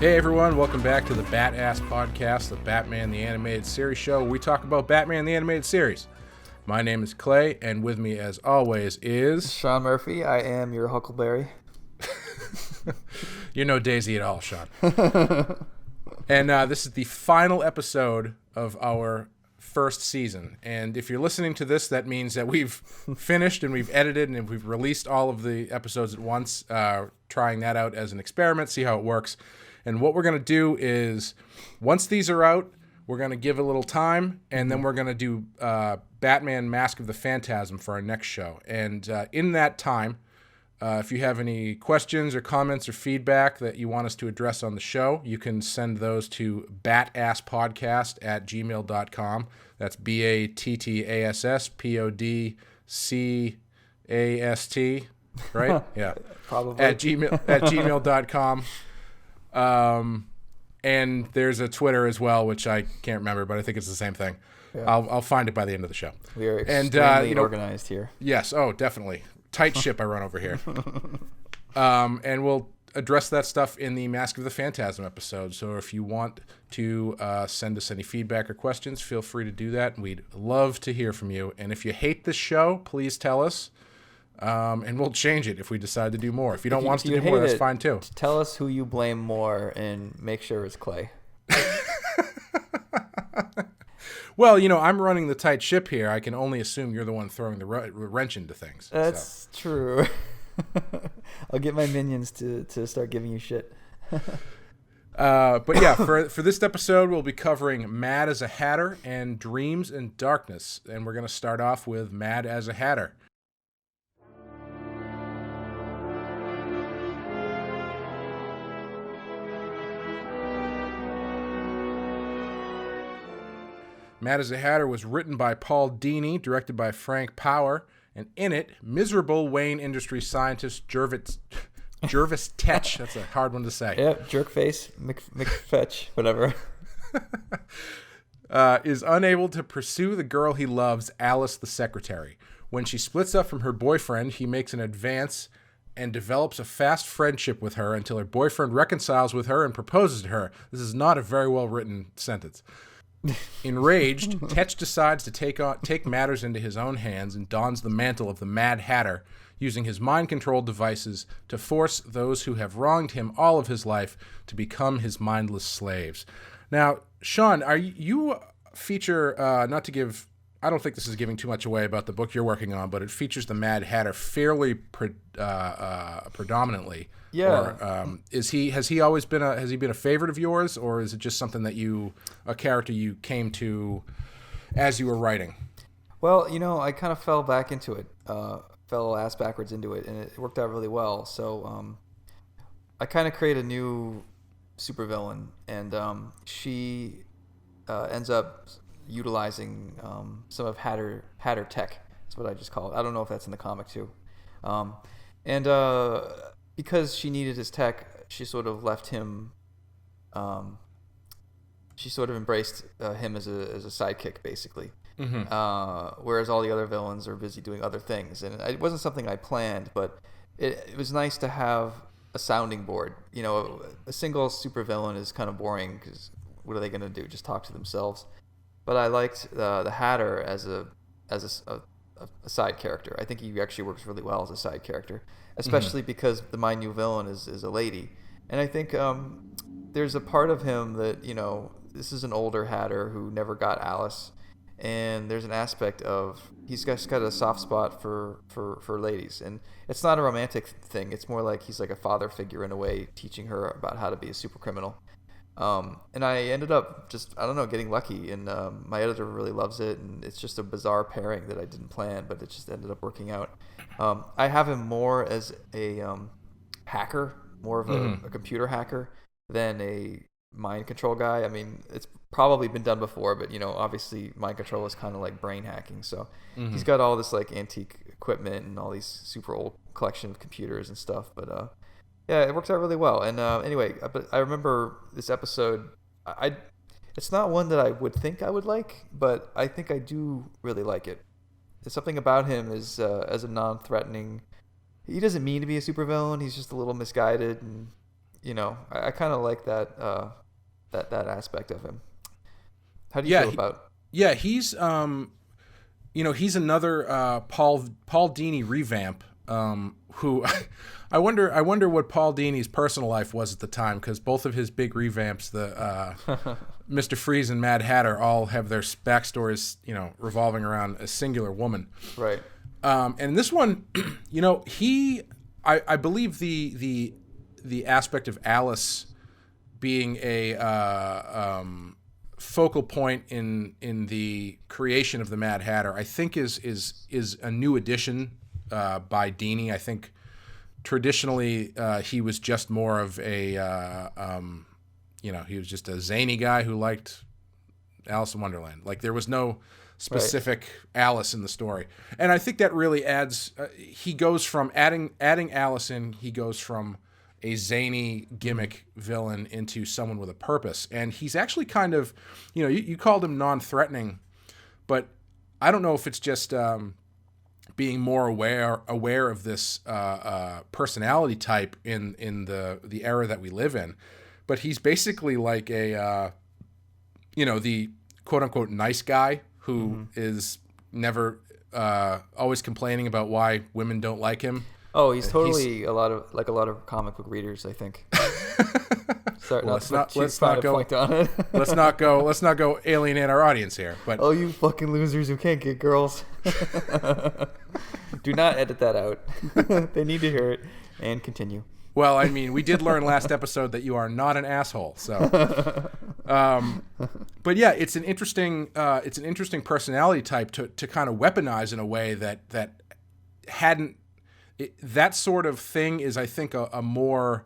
Hey everyone, welcome back to the BATTASS Podcast, the Batman the Animated Series show, where we talk about Batman the Animated Series. My name is Clay, and with me as always is... Sean Murphy. I am your Huckleberry. You're no Daisy at all, Sean. And this is the final episode of our first season. And if you're listening to this, that means that we've finished and we've edited and we've released all of the episodes at once, trying that out as an experiment, see how it works. And what we're going to do is, once these are out, we're going to give a little time, and then we're going to do Batman Mask of the Phantasm for our next show. And in that time, if you have any questions or comments or feedback that you want us to address on the show, you can send those to battasspodcast@gmail.com. That's BATTASSPODCAST, right? Yeah. Probably. At gmail.com. And there's a Twitter as well, which I can't remember, but I think it's the same thing. Yeah. I'll find it by the end of the show. We are extremely organized here. Yes. Oh, definitely. Tight ship I run over here. And we'll address that stuff in the Mask of the Phantasm episode. So if you want to send us any feedback or questions, feel free to do that. We'd love to hear from you. And if you hate this show, please tell us. And we'll change it if we decide to do more. If you don't want us to do more, that's fine too. Tell us who you blame more and make sure it's Clay. Well, I'm running the tight ship here. I can only assume you're the one throwing the wrench into things. That's true. I'll get my minions to start giving you shit. But yeah, for this episode, we'll be covering Mad as a Hatter and Dreams in Darkness. And we're going to start off with Mad as a Hatter. Mad as a Hatter was written by Paul Dini, directed by Frank Power, and in it, miserable Wayne Industries scientist Jervis Tetch, that's a hard one to say. Yep, jerkface, McFetch, whatever. Is unable to pursue the girl he loves, Alice the secretary. When she splits up from her boyfriend, he makes an advance and develops a fast friendship with her until her boyfriend reconciles with her and proposes to her. This is not a very well-written sentence. Enraged, Tetch decides to take matters into his own hands and dons the mantle of the Mad Hatter, using his mind-controlled devices to force those who have wronged him all of his life to become his mindless slaves. Now, Sean, you feature, not to give, I don't think this is giving too much away about the book you're working on, but it features the Mad Hatter fairly predominantly. Yeah. Or, has he been a favorite of yours, or is it just something that a character you came to as you were writing? Well, I kind of fell back into it, fell ass backwards into it, and it worked out really well. So, I kind of create a new supervillain, and she ends up utilizing some of Hatter tech. That's what I just call it. I don't know if that's in the comic too. Because she needed his tech, she sort of left him. She sort of embraced him as a sidekick, basically. Mm-hmm. Whereas all the other villains are busy doing other things, and it wasn't something I planned, but it was nice to have a sounding board. A single supervillain is kind of boring because what are they going to do? Just talk to themselves. But I liked the Hatter as a side character. I think he actually works really well as a side character, especially because my new villain is a lady. And I think there's a part of him that, this is an older Hatter who never got Alice, and there's an aspect of he's got a soft spot for ladies. And it's not a romantic thing. It's more like he's like a father figure in a way, teaching her about how to be a super criminal. And I ended up just, I don't know, getting lucky, and my editor really loves it, and it's just a bizarre pairing that I didn't plan, but it just ended up working out. I have him more as a hacker, more of a computer hacker than a mind control guy. I mean, it's probably been done before, but obviously mind control is kind of like brain hacking. So he's got all this like antique equipment and all these super old collection of computers and stuff, but yeah, it worked out really well. And anyway, but I remember this episode. It's not one that I would think I would like, but I think I do really like it. There's something about him as a non-threatening. He doesn't mean to be a supervillain. He's just a little misguided and I kind of like that that aspect of him. How do you feel about? Yeah, he's he's another Paul Dini revamp. Who I wonder what Paul Dini's personal life was at the time, because both of his big revamps, the Mr. Freeze and Mad Hatter, all have their backstories, revolving around a singular woman. Right. And this one, I believe the aspect of Alice being a focal point in the creation of the Mad Hatter, I think is a new addition by Dini. I think traditionally he was just more of a he was just a zany guy who liked Alice in Wonderland. Like, there was no specific Alice in the story, and I think that really adds. He goes from adding Alice in. He goes from a zany gimmick villain into someone with a purpose, and he's actually kind of, you called him non-threatening, but I don't know if it's just being more aware of this personality type in the era that we live in. But he's basically like a the quote unquote nice guy who is never always complaining about why women don't like him. Oh, he's totally a lot of comic book readers, I think. Sorry, well, let's not go alienate our audience here. But oh, you fucking losers who can't get girls. Do not edit that out. They need to hear it, and continue. Well, I mean, we did learn last episode that you are not an asshole. So, but yeah, it's an interesting personality type to kind of weaponize in a way that hadn't. That sort of thing is, I think, a more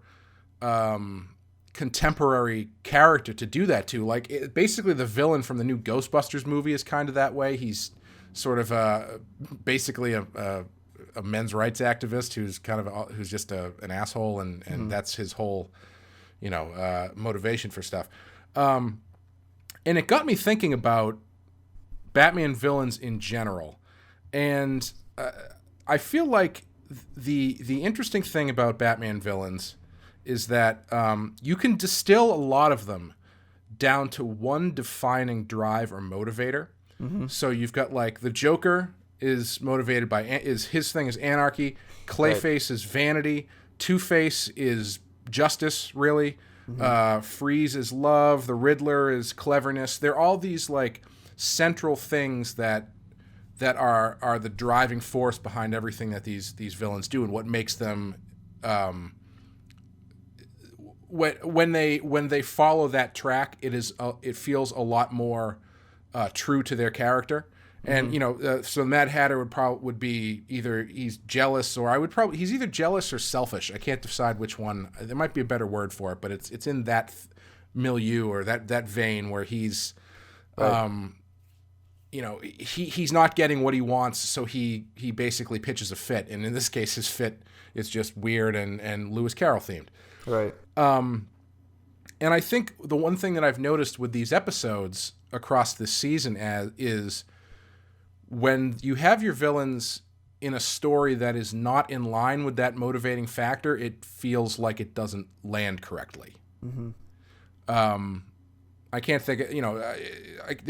contemporary character to do that to. Like, basically, the villain from the new Ghostbusters movie is kind of that way. He's sort of basically a men's rights activist who's just an asshole, and that's his whole motivation for stuff. And it got me thinking about Batman villains in general, and I feel like the interesting thing about Batman villains is that you can distill a lot of them down to one defining drive or motivator. Mm-hmm. So you've got, like, the Joker is motivated by his thing is anarchy. Clayface is vanity. Two-Face is justice, really. Mm-hmm. Freeze is love. The Riddler is cleverness. They're all these, like, central things that are the driving force behind everything that these villains do, and what makes them when they follow that track, it feels a lot more true to their character. And so Mad Hatter would be either he's jealous, or he's either jealous or selfish. I can't decide which one. There might be a better word for it, but it's in that milieu or that vein where he's right. He's not getting what he wants, so he basically pitches a fit, and in this case, his fit is just weird and Lewis Carroll themed. Right. And I think the one thing that I've noticed with these episodes across this season is when you have your villains in a story that is not in line with that motivating factor, it feels like it doesn't land correctly. Mm-hmm. I can't think of,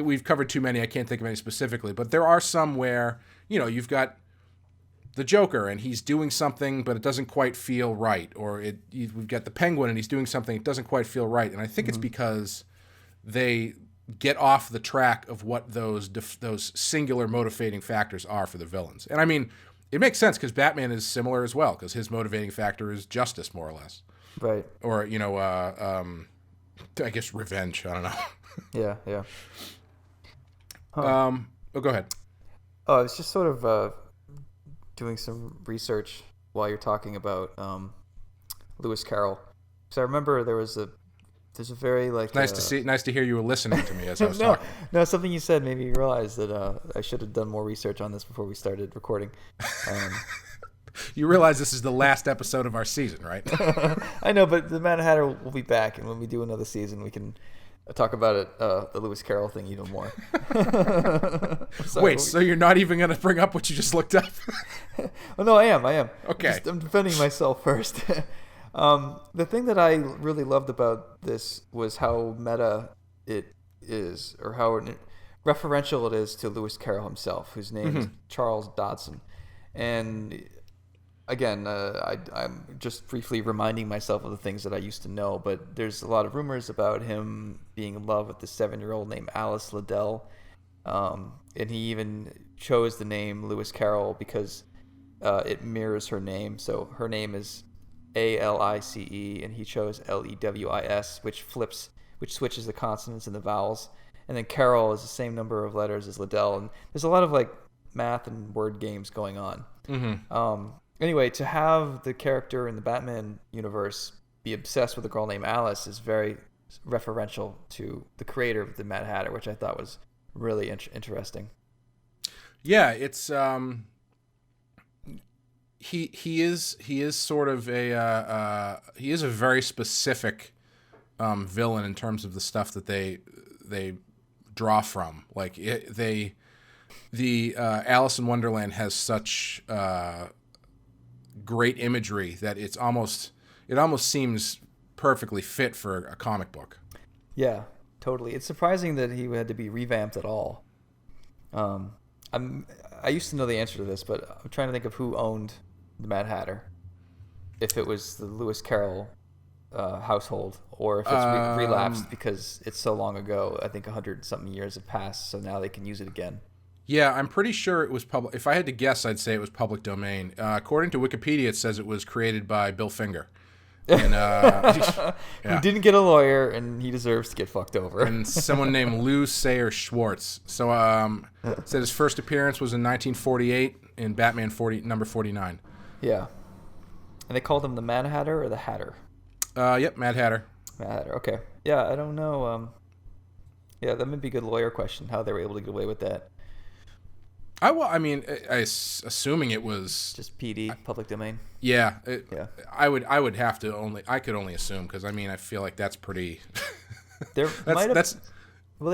we've covered too many. I can't think of any specifically, but there are some where, you've got the Joker and he's doing something, but it doesn't quite feel right. Or we've got the Penguin and he's doing something, it doesn't quite feel right. And I think it's because they get off the track of what those singular motivating factors are for the villains. And I mean, it makes sense because Batman is similar as well, because his motivating factor is justice, more or less. Right. Or, I guess revenge. I don't know. Yeah. Huh. Go ahead. Oh, I was just sort of doing some research while you're talking about Lewis Carroll. So I remember there's a very like nice to hear you were listening to me as I was talking. No, something you said made me realize that I should have done more research on this before we started recording. You realize this is the last episode of our season, right? I know, but the Mad Hatter will be back, and when we do another season, we can talk about it, the Lewis Carroll thing even more. Wait, so you're not even going to bring up what you just looked up? Oh, no, I am. Okay. I'm defending myself first. The thing that I really loved about this was how meta it is, or how referential it is to Lewis Carroll himself, whose name is Charles Dodson. And again, I'm just briefly reminding myself of the things that I used to know, but there's a lot of rumors about him being in love with the 7-year-old named Alice Liddell. And he even chose the name Lewis Carroll because it mirrors her name. So her name is Alice, and he chose Lewis, which switches the consonants and the vowels. And then Carroll is the same number of letters as Liddell. And there's a lot of like math and word games going on. Anyway, to have the character in the Batman universe be obsessed with a girl named Alice is very referential to the creator of the Mad Hatter, which I thought was really interesting. Yeah, it's he is sort of he is a very specific villain in terms of the stuff that they draw from. Like the Alice in Wonderland has such great imagery that it almost seems perfectly fit for a comic book. Yeah, totally. It's surprising that he had to be revamped at all. I used to know the answer to this, but I'm trying to think of who owned the Mad Hatter. If it was the Lewis Carroll household, or if it's relapsed because it's so long ago. I think 100-something years have passed, so now they can use it again. Yeah, I'm pretty sure it was public. If I had to guess, I'd say it was public domain. According to Wikipedia, it says it was created by Bill Finger. And, He didn't get a lawyer, and he deserves to get fucked over. And someone named Lou Sayer Schwartz. So it said his first appearance was in 1948 in Batman number 49. Yeah. And they called him the Mad Hatter or the Hatter? Yep, Mad Hatter. Mad Hatter, okay. Yeah, I don't know. Yeah, that might be a good lawyer question, how they were able to get away with that. Assuming it was just PD, public domain. Yeah, yeah. I could only assume, because I feel like that's pretty. They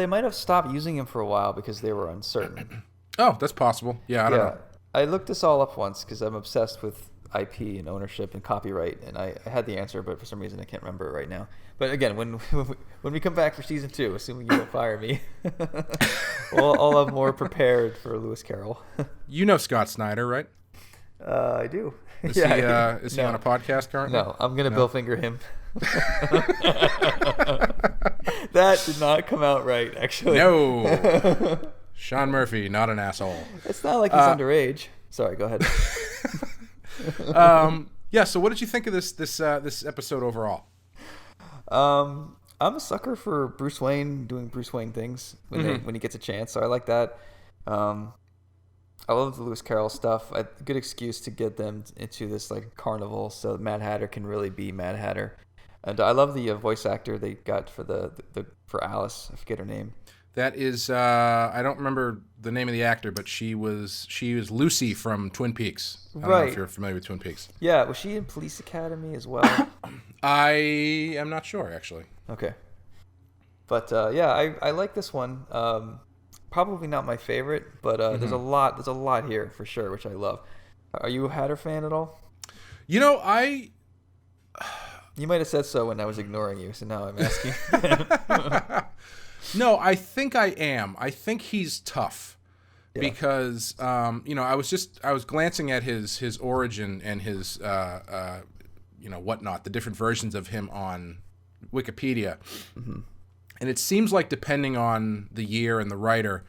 might have stopped using him for a while because they were uncertain. Oh, that's possible. Yeah, I don't know. I looked this all up once because I'm obsessed with IP and ownership and copyright, and I had the answer, but for some reason I can't remember it right now. But again, when we come back for season 2, assuming you don't fire me, I'll have more prepared for Lewis Carroll. You know Scott Snyder, right? I do. Is he on a podcast currently? No, I'm gonna Bill Finger him. That did not come out right, actually. No. Sean Murphy, not an asshole. It's not like he's underage. Sorry, go ahead. Yeah. So, what did you think of this episode overall? I'm a sucker for Bruce Wayne doing Bruce Wayne things when he gets a chance. So I like that. I love the Lewis Carroll stuff. A good excuse to get them into this like carnival, so Mad Hatter can really be Mad Hatter. And I love the voice actor they got for Alice. I forget her name. That is, I don't remember the name of the actor, but she was Lucy from Twin Peaks. I don't know if you're familiar with Twin Peaks. Yeah, was she in Police Academy as well? I am not sure, actually. Okay. But yeah, I like this one. Probably not my favorite, but there's a lot here for sure, which I love. Are you a Hatter fan at all? You know, You might have said so when I was ignoring you, so now I'm asking. No, I think I am. I think he's tough because I was glancing at his origin and his whatnot, the different versions of him on Wikipedia. Mm-hmm. And it seems like, depending on the year and the writer,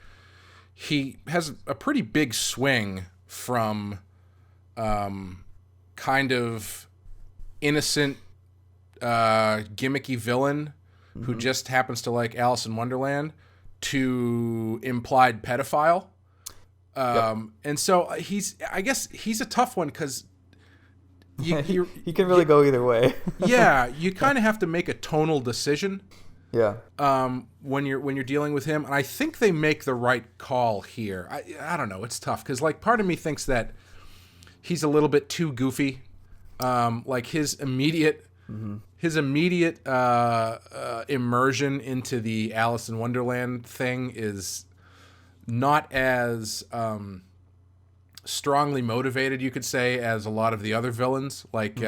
he has a pretty big swing from kind of innocent, gimmicky villain who just happens to like Alice in Wonderland to implied pedophile. And so I guess he's a tough one because he can really go either way. Yeah, you kind of have to make a tonal decision. Yeah. When you're dealing with him, and I think they make the right call here. I don't know, it's tough because like part of me thinks that he's a little bit too goofy. Like his immediate immersion into the Alice in Wonderland thing is not as strongly motivated, you could say, as a lot of the other villains. Like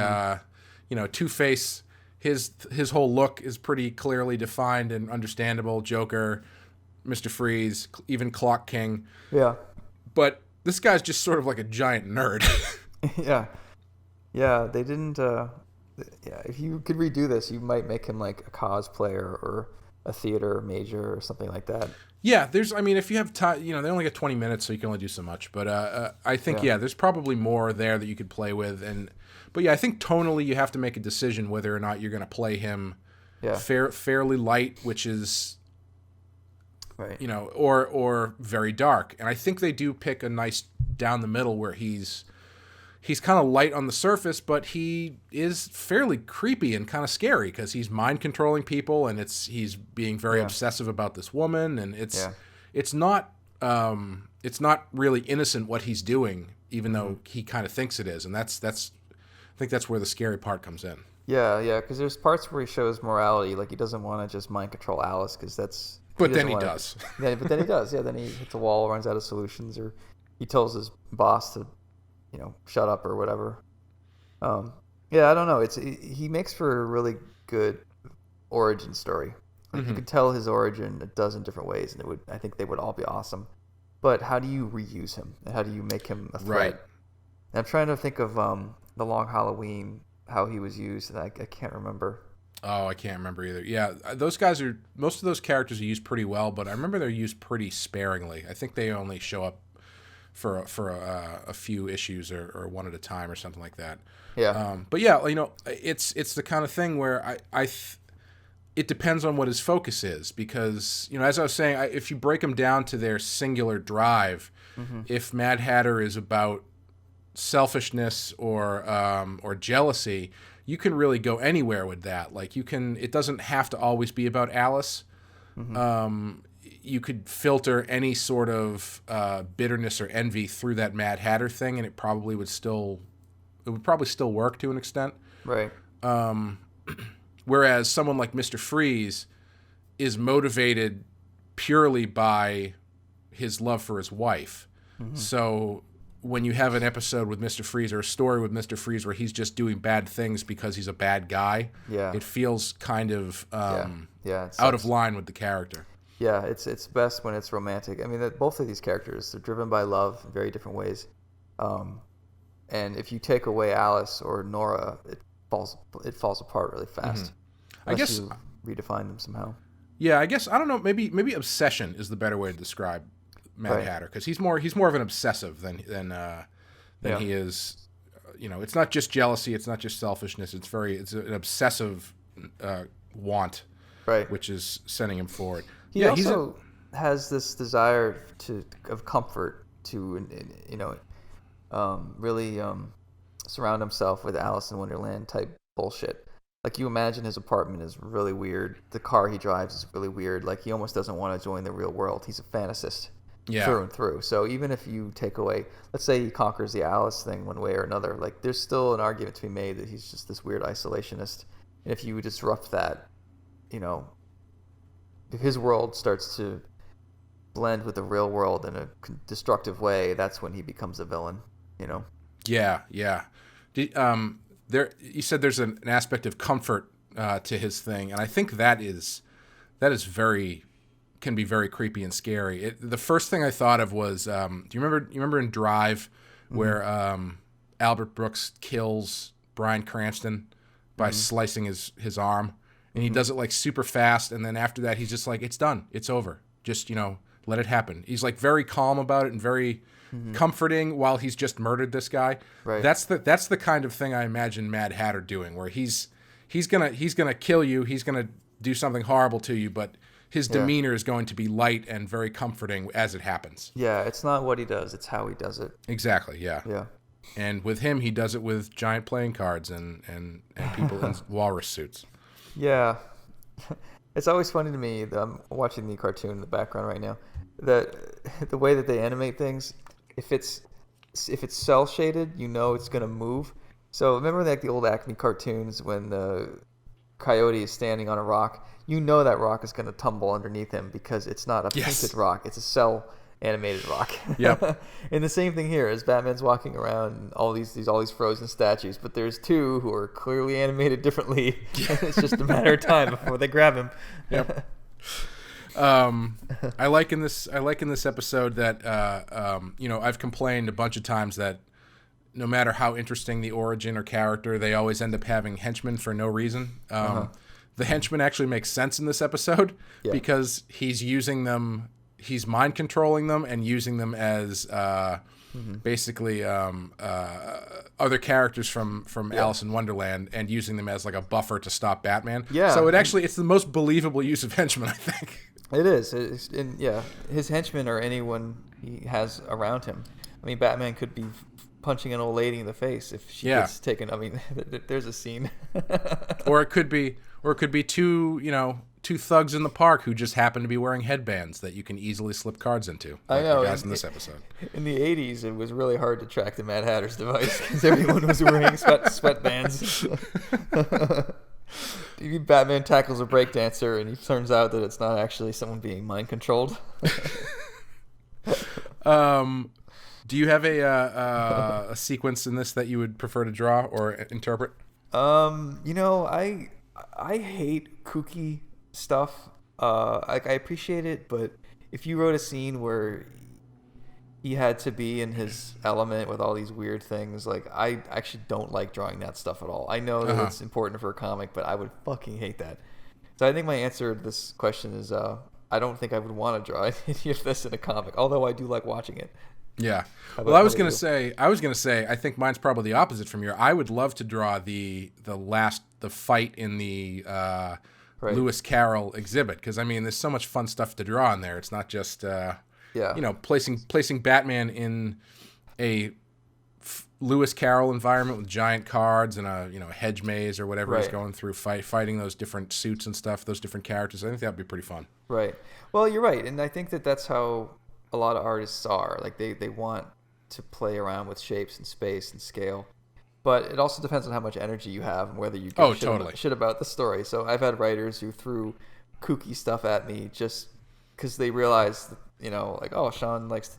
Two-Face, his whole look is pretty clearly defined and understandable. Joker, Mr. Freeze, even Clock King. Yeah. But this guy's just sort of like a giant nerd. Yeah. Yeah, they didn't... yeah, if you could redo this, you might make him like a cosplayer or a theater major or something like that. Yeah, if you have time, they only get 20 minutes, so you can only do so much. But I think, there's probably more there that you could play with. But yeah, I think tonally you have to make a decision whether or not you're going to play him fairly light, which is, right, or very dark. And I think they do pick a nice down the middle where he's kind of light on the surface, but he is fairly creepy and kind of scary because he's mind controlling people, and he's being very obsessive about this woman, and it's not really innocent what he's doing, even though he kind of thinks it is, and I think that's where the scary part comes in. Yeah, because there's parts where he shows morality, like he doesn't want to just mind control Alice because that's. But then he does. Yeah, but then he does. Yeah, then he hits a wall, runs out of solutions, or he tells his boss to, shut up or whatever. I don't know. He makes for a really good origin story. Like, you could tell his origin a dozen different ways, and I think they would all be awesome. But how do you reuse him? And how do you make him a threat? Right. And I'm trying to think of the Long Halloween, how he was used, and I can't remember. Oh, I can't remember either. Yeah, most of those characters are used pretty well, but I remember they're used pretty sparingly. I think they only show up for a few issues or one at a time or something like that. Yeah. But yeah, it's the kind of thing where it depends on what his focus is, because as I was saying, if you break them down to their singular drive, if Mad Hatter is about selfishness or jealousy, you can really go anywhere with that. Like it doesn't have to always be about Alice. You could filter any sort of bitterness or envy through that Mad Hatter thing, and it would probably still work to an extent. Right. Whereas someone like Mr. Freeze is motivated purely by his love for his wife. So when you have an episode with Mr. Freeze or a story with Mr. Freeze where he's just doing bad things because he's a bad guy, it feels kind of out of line with the character. Yeah, it's best when it's romantic. I mean, both of these characters are driven by love in very different ways. And if you take away Alice or Nora, it falls apart really fast. I guess you redefine them somehow. Yeah, I guess I don't know. Maybe obsession is the better way to describe Mad Hatter, because he's more of an obsessive than he is. It's not just jealousy. It's not just selfishness. It's an obsessive want, right, which is sending him forward. He also has this desire of comfort to really surround himself with Alice in Wonderland type bullshit. Like, you imagine his apartment is really weird. The car he drives is really weird. Like, he almost doesn't want to join the real world. He's a fantasist through and through. So even if you take away, let's say he conquers the Alice thing one way or another, like, there's still an argument to be made that he's just this weird isolationist. And if you disrupt that, if his world starts to blend with the real world in a destructive way, that's when he becomes a villain, Yeah. You said there's an aspect of comfort to his thing, and I think that can be very creepy and scary. The first thing I thought of was, do you remember in Drive where Albert Brooks kills Bryan Cranston by slicing his arm, and he does it like super fast, and then after that he's just like, it's done, it's over, just let it happen. He's like very calm about it and very comforting while he's just murdered this guy. Right. That's the kind of thing I imagine Mad Hatter doing, where he's gonna kill you, he's gonna do something horrible to you, but his demeanor is going to be light and very comforting as it happens. Yeah, it's not what he does, it's how he does it. Exactly. Yeah. And with him, he does it with giant playing cards and people in walrus suits. Yeah. It's always funny to me that I'm watching the cartoon in the background right now, that the way that they animate things, if it's cell shaded, it's going to move. So remember like the old Acme cartoons when the coyote is standing on a rock, that rock is going to tumble underneath him because it's not a painted rock, it's a cell animated rock. Yep. And the same thing here is Batman's walking around and all these frozen statues, but there's two who are clearly animated differently. And it's just a matter of time before they grab him. Yep. I like in this episode that I've complained a bunch of times that no matter how interesting the origin or character, they always end up having henchmen for no reason. The henchman actually makes sense in this episode because he's using them, he's mind controlling them and using them as basically other characters from Alice in Wonderland and using them as like a buffer to stop Batman. Yeah. So it's the most believable use of henchmen, I think. It is. His henchmen are anyone he has around him. I mean, Batman could be punching an old lady in the face if she gets taken. I mean, there's a scene. Or it could be two thugs in the park who just happen to be wearing headbands that you can easily slip cards into. Like I know. The guys in this episode. In the 80s, it was really hard to track the Mad Hatter's device because everyone was wearing sweatbands. Batman tackles a breakdancer, and it turns out that it's not actually someone being mind controlled. Do you have a sequence in this that you would prefer to draw or interpret? I hate kooky stuff. I appreciate it, but if you wrote a scene where he had to be in his element with all these weird things, like I actually don't like drawing that stuff at all. I know that it's important for a comic, but I would fucking hate that. So I think my answer to this question is I don't think I would want to draw any of this in a comic, although I do like watching it. Yeah. Well, I was gonna say, I think mine's probably the opposite from your. I would love to draw the fight in the Lewis Carroll exhibit, because I mean, there's so much fun stuff to draw in there. It's not just placing Batman in a Lewis Carroll environment with giant cards and a hedge maze or whatever he's going through, fighting those different suits and stuff, those different characters. I think that'd be pretty fun. Right. Well, you're right, and I think that's how a lot of artists are. Like they want to play around with shapes and space and scale, but it also depends on how much energy you have and whether you give shit about the story. So I've had writers who threw kooky stuff at me just because they realized that, Sean likes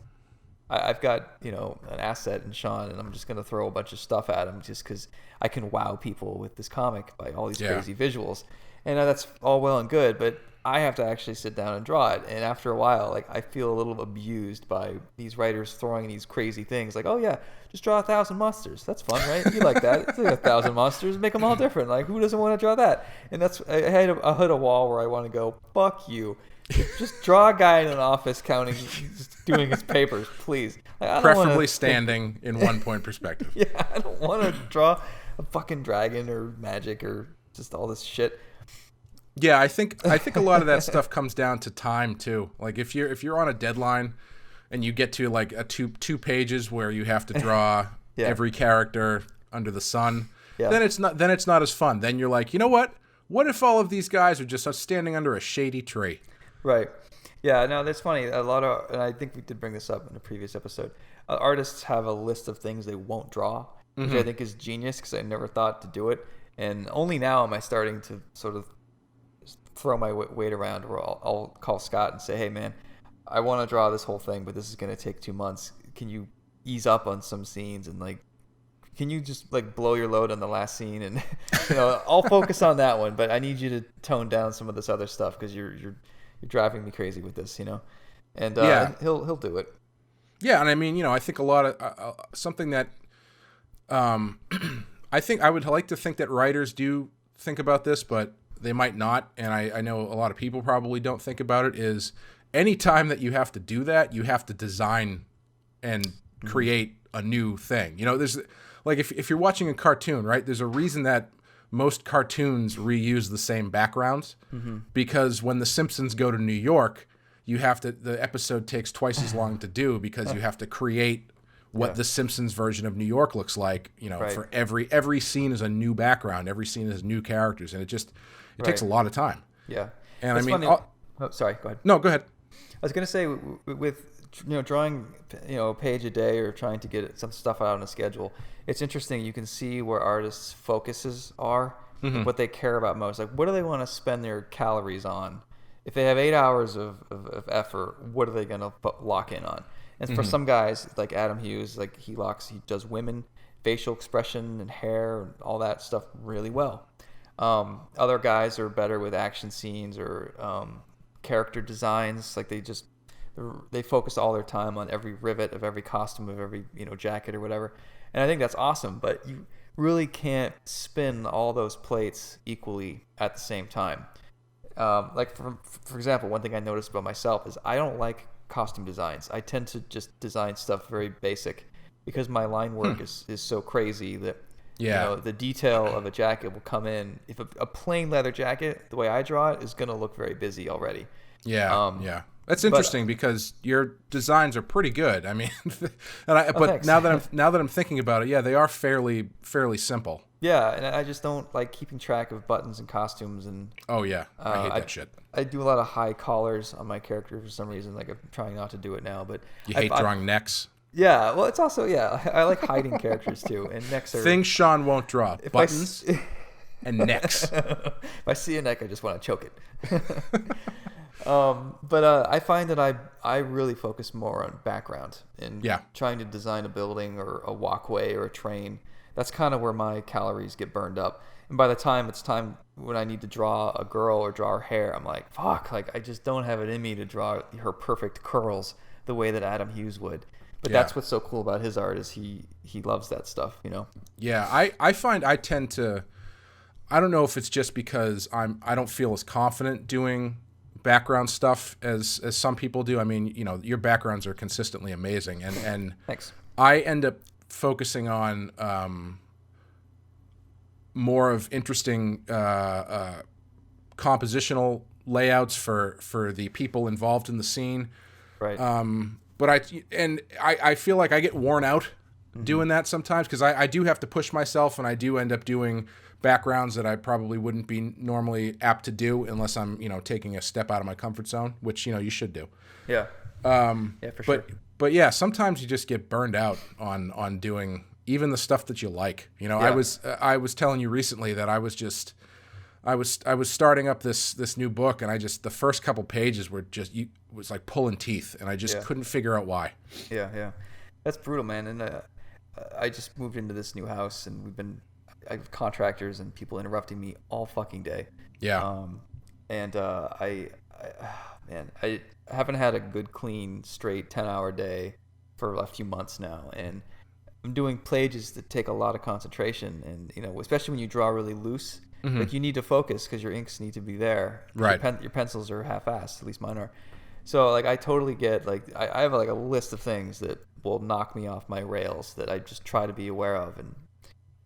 I've got an asset in Sean, and I'm just going to throw a bunch of stuff at him just because I can wow people with this comic by all these crazy visuals. And that's all well and good, but I have to actually sit down and draw it. And after a while, I feel a little abused by these writers throwing these crazy things. Like, oh yeah, just draw 1,000 monsters. That's fun, right? You like that? It's like 1,000 monsters. Make them all different. Like, who doesn't want to draw that? And I hit a wall where I want to go, fuck you. Just draw a guy in an office doing his papers, please. Preferably standing in 1 point perspective. Yeah, I don't want to draw a fucking dragon or magic or just all this shit. Yeah, I think a lot of that stuff comes down to time too. Like if you're on a deadline and you get to like a two pages where you have to draw every character under the sun, then it's not as fun. Then you're like, you know what? What if all of these guys are just standing under a shady tree? Right. Yeah. No, that's funny. A lot of, and I think we did bring this up in a previous episode. Artists have a list of things they won't draw, which I think is genius because I never thought to do it, and only now am I starting to sort of throw my weight around where I'll call Scott and say, hey man, I want to draw this whole thing, but this is going to take 2 months. Can you ease up on some scenes and can you just blow your load on the last scene? And I'll focus on that one, but I need you to tone down some of this other stuff because you're driving me crazy with this, and he'll do it. Yeah. And I mean, I think a lot of something that I think I would like to think that writers do think about this, but they might not, and I know a lot of people probably don't think about it, is any time that you have to do that, you have to design and create a new thing. There's like if you're watching a cartoon, right? There's a reason that most cartoons reuse the same backgrounds, because when the Simpsons go to New York, the episode takes twice as long to do because you have to create what the Simpsons version of New York looks like. For every scene is a new background, every scene is new characters, and it takes a lot of time. Yeah. And it's funny. Sorry, go ahead. No, go ahead. I was going to say with drawing a page a day or trying to get some stuff out on a schedule, it's interesting. You can see where artists' focuses are, what they care about most. Like, what do they want to spend their calories on? if they have 8 hours of effort, what are they going to lock in on? And for some guys, like Adam Hughes, like he does women, facial expression and hair and all that stuff really well. Other guys are better with action scenes or character designs. Like they focus all their time on every rivet of every costume of every jacket or whatever. And I think that's awesome, but you really can't spin all those plates equally at the same time. Like for example, one thing I noticed about myself is I don't like costume designs. I tend to just design stuff very basic because my line work is so crazy that the detail of a jacket will come in. If a plain leather jacket, the way I draw it, is going to look very busy already. Yeah. That's interesting because your designs are pretty good. I mean, now that I'm thinking about it, they are fairly simple. Yeah, and I just don't like keeping track of buttons and costumes and. Oh yeah, I hate that shit. I do a lot of high collars on my character for some reason. Like I'm trying not to do it now, but you hate drawing necks. Yeah, well, it's also I like hiding characters too, and necks are things Sean won't draw: buttons and necks. If I see a neck, I just want to choke it. But I find that I really focus more on background and trying to design a building or a walkway or a train. That's kind of where my calories get burned up. And by the time it's time when I need to draw a girl or draw her hair, I'm like, fuck, like I just don't have it in me to draw her perfect curls the way that Adam Hughes would. But that's what's so cool about his art is he loves that stuff, Yeah, I find I tend to, I don't know if it's just because I don't feel as confident doing background stuff as some people do. I mean, your backgrounds are consistently amazing, and thanks. I end up focusing on more of interesting compositional layouts for the people involved in the scene. Right. But I feel like I get worn out doing that sometimes because I do have to push myself, and I do end up doing backgrounds that I probably wouldn't be normally apt to do unless I'm taking a step out of my comfort zone, which you should do. Yeah. For sure. But yeah, sometimes you just get burned out on doing even the stuff that you like. I was telling you recently that I was starting up this new book, and the first couple pages were was like pulling teeth, and I just couldn't figure out why. Yeah. That's brutal, man. And I just moved into this new house, and I have contractors and people interrupting me all fucking day. Yeah. I haven't had a good, clean, straight 10-hour day for a few months now, and I'm doing pages that take a lot of concentration, and especially when you draw really loose, like you need to focus because your inks need to be there. Right. Your pencils are half-assed, at least mine are. So like I totally get I have like a list of things that will knock me off my rails that I just try to be aware of, and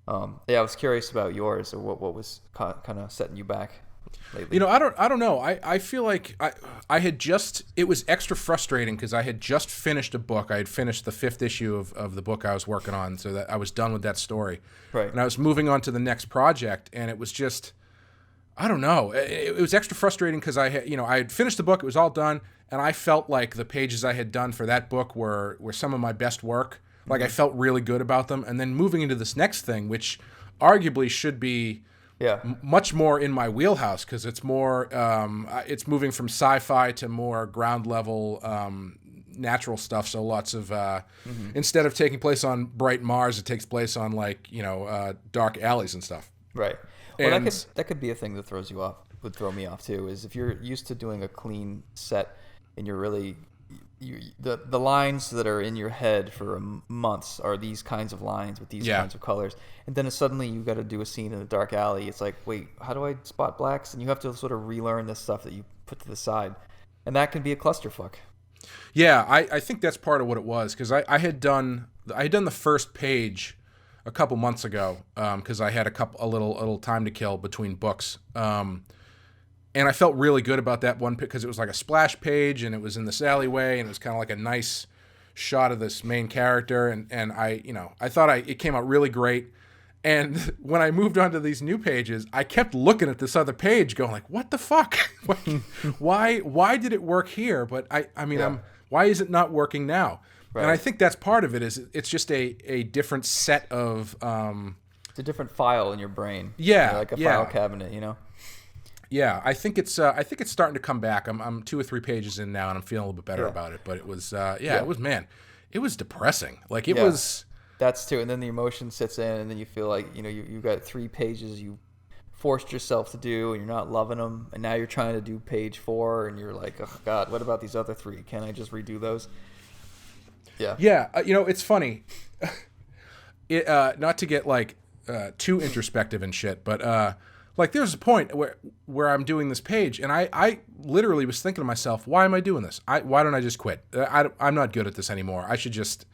I was curious about yours, or what was kind of setting you back lately. I don't know. I feel like I had it was extra frustrating because I had just finished a book. I had finished the 5th issue of the book I was working on, so that I was done with that story. Right. And I was moving on to the next project, and it was just, I don't know. It was extra frustrating because I had finished the book. It was all done, and I felt like the pages I had done for that book were some of my best work. Like I felt really good about them, and then moving into this next thing, which arguably should be much more in my wheelhouse because it's more it's moving from sci-fi to more ground level natural stuff. So lots of instead of taking place on bright Mars, it takes place on dark alleys and stuff. Right. Well, that could be a thing that would throw me off too. Is if you're used to doing a clean set and you're really the lines that are in your head for months are these kinds of lines with these kinds of colors, and then suddenly you got to do a scene in a dark alley. It's like, wait, how do I spot blacks? And you have to sort of relearn this stuff that you put to the side, and that can be a clusterfuck. Yeah, I think that's part of what it was because I had done the first page a couple months ago because I had a little time to kill between books. And I felt really good about that one because it was like a splash page, and it was in this alleyway, and it was kind of like a nice shot of this main character, and I thought it came out really great. And when I moved on to these new pages, I kept looking at this other page, going like, "What the fuck? Why did it work here? But why is it not working now?" Right. And I think that's part of it. Is it's just a different set of. It's a different file in your brain. Yeah, like a file cabinet, Yeah, I think it's starting to come back. I'm 2 or 3 pages in now, and I'm feeling a little bit better about it. But it was it was depressing. Like it was. That's too, and then the emotion sits in, and then you feel like you got 3 pages you forced yourself to do, and you're not loving them, and now you're trying to do page 4, and you're like, oh God, what about these other 3? Can I just redo those? Yeah. Yeah, it's funny. Not to get like too introspective and shit, but like there's a point where I'm doing this page, and I literally was thinking to myself, why am I doing this? Why don't I just quit? I'm not good at this anymore. I should just,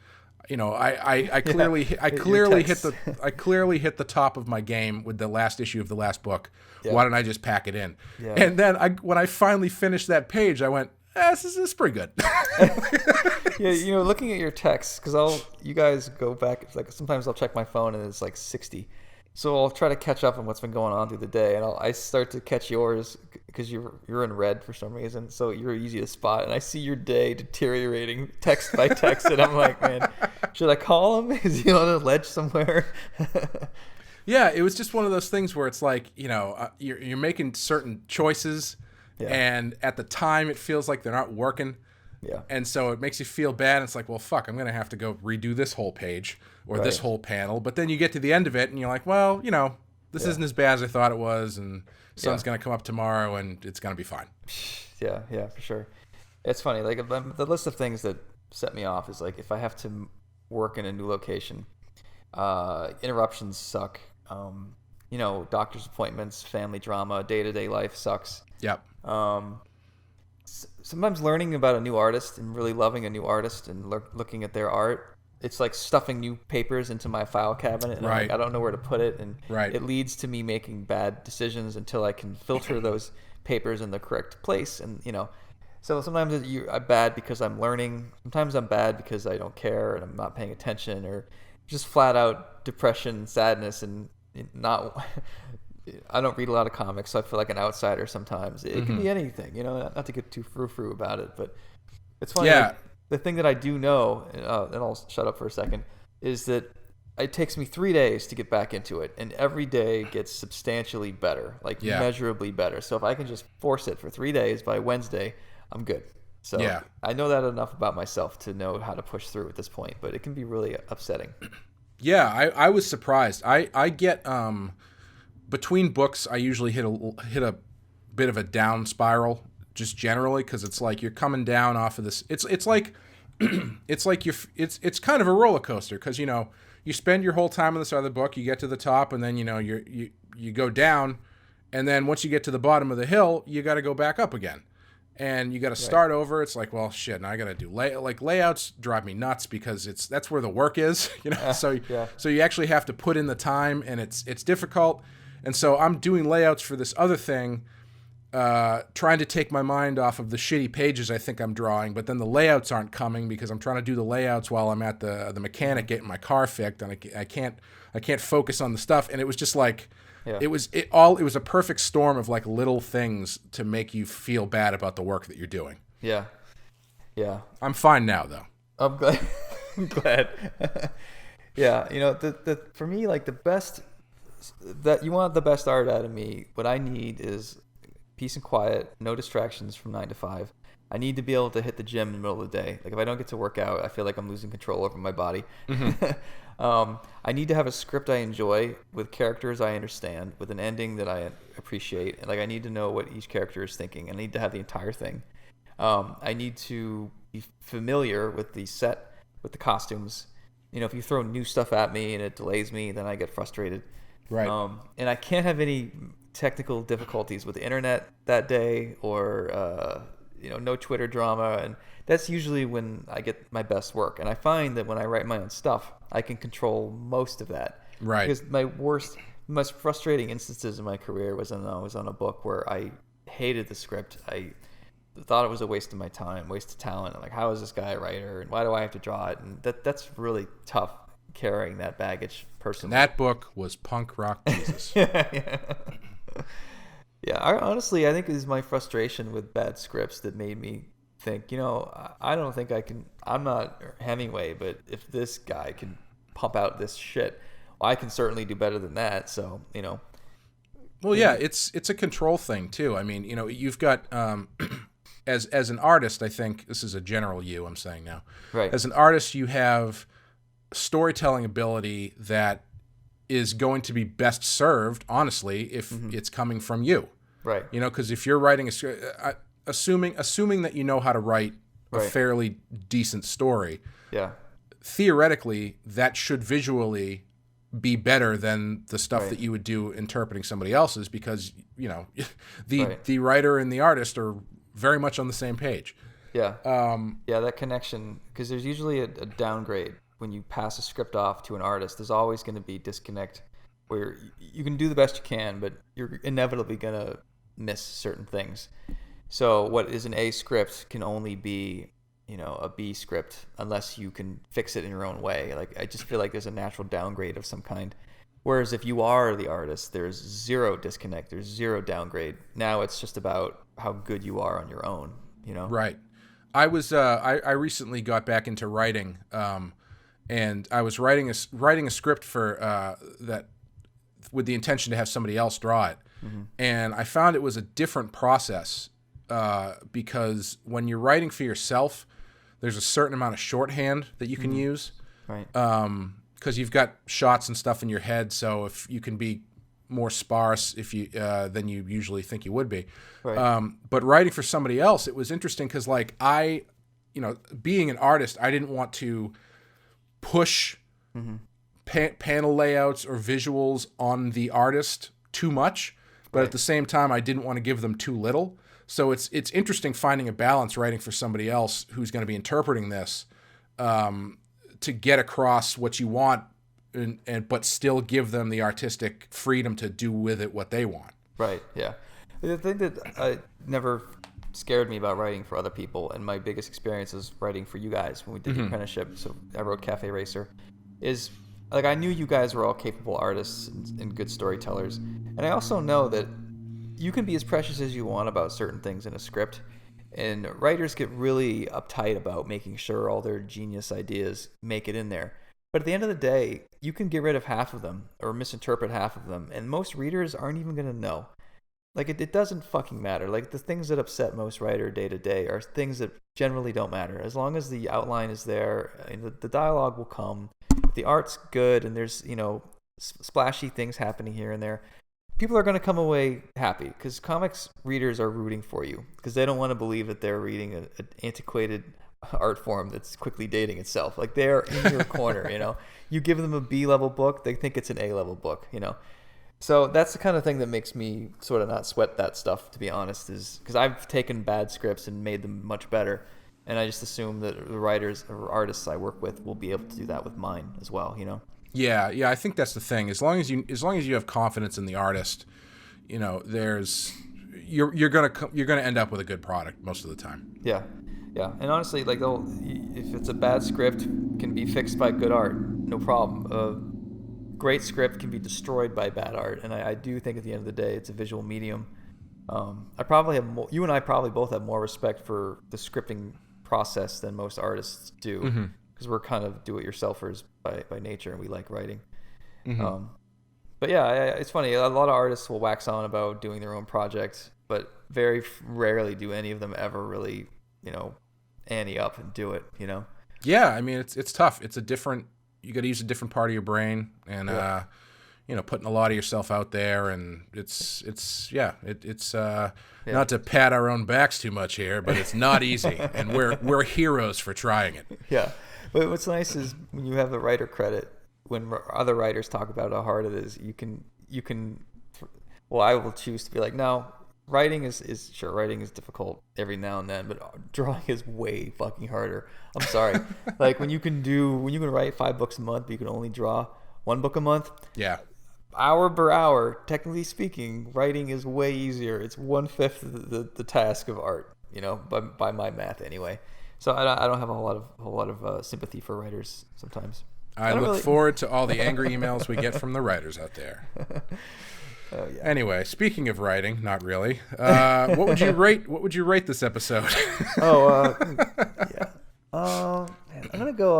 I clearly hit the top of my game with the last issue of the last book. Yeah. Why don't I just pack it in? Yeah. And then when I finally finished that page, I went, this is pretty good. Yeah, looking at your texts, because you guys go back, like sometimes I'll check my phone and it's like 60. So I'll try to catch up on what's been going on through the day, and I start to catch yours because you're in red for some reason, so you're easy to spot. And I see your day deteriorating text by text, and I'm like, man, should I call him? Is he on a ledge somewhere? Yeah, it was just one of those things where it's like, you're making certain choices, and at the time it feels like they're not working. Yeah. And so it makes you feel bad. It's like, well, fuck, I'm going to have to go redo this whole page or this whole panel. But then you get to the end of it and you're like, well, this isn't as bad as I thought it was. And sun's going to come up tomorrow and it's going to be fine. Yeah, for sure. It's funny. Like the list of things that set me off is like, if I have to work in a new location, interruptions suck. Doctor's appointments, family drama, day-to-day life sucks. Yep. Sometimes learning about a new artist and really loving a new artist and looking at their art, it's like stuffing new papers into my file cabinet, and I don't know where to put it, and it leads to me making bad decisions until I can filter those papers in the correct place. And so sometimes I'm bad because I'm learning, sometimes I'm bad because I don't care and I'm not paying attention, or just flat out depression, sadness, and not I don't read a lot of comics, so I feel like an outsider sometimes. It can be anything, not to get too frou-frou about it, but it's funny. Yeah. Like, the thing that I do know, and I'll shut up for a second, is that it takes me 3 days to get back into it, and every day gets substantially better, like measurably better. So if I can just force it for 3 days, by Wednesday, I'm good. So I know that enough about myself to know how to push through at this point, but it can be really upsetting. Yeah, I was surprised. I get... between books, I usually hit a bit of a down spiral, just generally, because it's like you're coming down off of this. It's like it's kind of a roller coaster, because you spend your whole time on this other book, you get to the top, and then you go down, and then once you get to the bottom of the hill, you got to go back up again, and you got to start over. It's like, well, shit, now I got to do layouts drive me nuts, because that's where the work is, So you actually have to put in the time, and it's difficult. And so I'm doing layouts for this other thing, trying to take my mind off of the shitty pages I think I'm drawing, but then the layouts aren't coming because I'm trying to do the layouts while I'm at the mechanic getting my car fixed, and I can't focus on the stuff. And it was just like it was a perfect storm of like little things to make you feel bad about the work that you're doing. Yeah. I'm fine now though. I'm glad. I'm glad. For me, like the best. That you want the best art out of me, what I need is peace and quiet, no distractions from 9 to 5. I need to be able to hit the gym in the middle of the day. Like if I don't get to work out, I feel like I'm losing control over my body. I need to have a script I enjoy, with characters I understand, with an ending that I appreciate. And like I need to know what each character is thinking. I need to have the entire thing. I need to be familiar with the set, with the costumes. If you throw new stuff at me and it delays me, then I get frustrated. Right. And I can't have any technical difficulties with the internet that day, or no Twitter drama, and that's usually when I get my best work. And I find that when I write my own stuff, I can control most of that. Right. Because my most frustrating instances in my career was when I was on a book where I hated the script. I thought it was a waste of my time, waste of talent. I'm like, how is this guy a writer, and why do I have to draw it? And that's really tough, carrying that baggage personally. That book was punk rock Jesus. Honestly, I think it was my frustration with bad scripts that made me think, I don't think I can. I'm not Hemingway, but if this guy can pump out this shit, I can certainly do better than that. So, Well, yeah, it's a control thing too. I mean, you've got as an artist, I think this is a general you I'm saying now. Right. As an artist, you have storytelling ability that is going to be best served, honestly, if it's coming from you. Right. Because if you're writing assuming that you know how to write a fairly decent story, yeah, theoretically that should visually be better than the stuff that you would do interpreting somebody else's, because the writer and the artist are very much on the same page. Yeah. That connection, because there's usually a downgrade when you pass a script off to an artist. There's always going to be disconnect where you can do the best you can, but you're inevitably going to miss certain things. So what is an A script can only be, a B script unless you can fix it in your own way. Like, I just feel like there's a natural downgrade of some kind. Whereas if you are the artist, there's zero disconnect, there's zero downgrade. Now it's just about how good you are on your own, Right. I was I recently got back into writing, and I was writing a script for that with the intention to have somebody else draw it. Mm-hmm. And I found it was a different process because when you're writing for yourself, there's a certain amount of shorthand that you can use. Right. Because you've got shots and stuff in your head, so if you can be more sparse than you usually think you would be. Right. But writing for somebody else, it was interesting because, like, being an artist, I didn't want to push panel layouts or visuals on the artist too much, but at the same time, I didn't want to give them too little. So it's interesting finding a balance writing for somebody else who's going to be interpreting this to get across what you want, but still give them the artistic freedom to do with it what they want. Right. Yeah. The thing that never scared me about writing for other people, and my biggest experience is writing for you guys when we did the apprenticeship. So I wrote Cafe Racer. Is like, I knew you guys were all capable artists and good storytellers, and I also know that you can be as precious as you want about certain things in a script, and writers get really uptight about making sure all their genius ideas make it in there. But at the end of the day, you can get rid of half of them or misinterpret half of them, and most readers aren't even going to know. Like, it doesn't fucking matter. Like, the things that upset most writer day to day are things that generally don't matter. As long as the outline is there, and the dialogue will come. If the art's good and there's, splashy things happening here and there, people are going to come away happy, because comics readers are rooting for you because they don't want to believe that they're reading an antiquated art form that's quickly dating itself. Like, they're in your corner, You give them a B-level book, they think it's an A-level book, So that's the kind of thing that makes me sort of not sweat that stuff, to be honest, is because I've taken bad scripts and made them much better, and I just assume that the writers or artists I work with will be able to do that with mine as well, Yeah, I think that's the thing. As long as you have confidence in the artist, you're gonna end up with a good product most of the time. Yeah, and honestly, like, if it's a bad script, can be fixed by good art, no problem. Great script can be destroyed by bad art, and I do think at the end of the day, it's a visual medium. I probably have more. You and I probably both have more respect for the scripting process than most artists do. Because we're kind of do-it-yourselfers by nature, and we like writing. But yeah, it's funny. A lot of artists will wax on about doing their own projects, but very rarely do any of them ever really, ante up and do it. Yeah, I mean, it's tough. It's you got to use a different part of your brain, and putting a lot of yourself out there, and it's not to pat our own backs too much here, but it's not easy, and we're heroes for trying it. Yeah. But what's nice is when you have the writer credit, when other writers talk about how hard it is, you can. Well, I will choose to be like, no, writing is difficult every now and then, but drawing is way fucking harder. I'm sorry. Like, when you can write 5 books a month, but you can only draw 1 book a month. Yeah. Hour per hour, technically speaking, writing is way easier. It's 1/5 the task of art, by my math anyway. So I don't have a whole lot of sympathy for writers sometimes. I look forward to all the angry emails we get from the writers out there. Oh, yeah. Anyway, speaking of writing, not really. What would you rate this episode? Yeah. I'm gonna go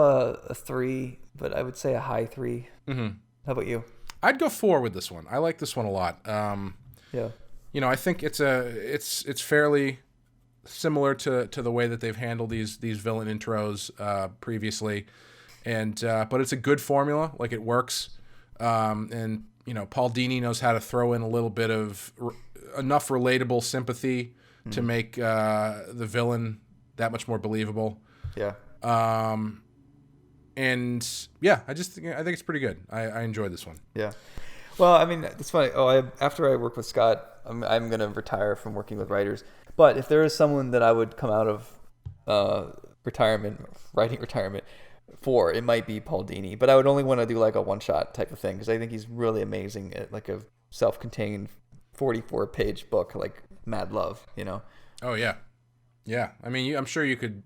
a 3, but I would say a high 3. How about you? I'd go 4 with this one. I like this one a lot. Yeah. I think it's fairly similar to the way that they've handled these villain intros previously, and but it's a good formula. Like, it works, and Paul Dini knows how to throw in a little bit of enough relatable sympathy to make the villain that much more believable. Yeah. And yeah, I think it's pretty good. I enjoyed this one. Yeah. Well, I mean, it's funny. After I work with Scott, I'm going to retire from working with writers. But if there is someone that I would come out of writing retirement for, it might be Paul Dini. But I would only want to do like a one-shot type of thing, because I think he's really amazing at like a self-contained 44-page book like Mad Love, Oh, yeah. Yeah. I mean, I'm sure you could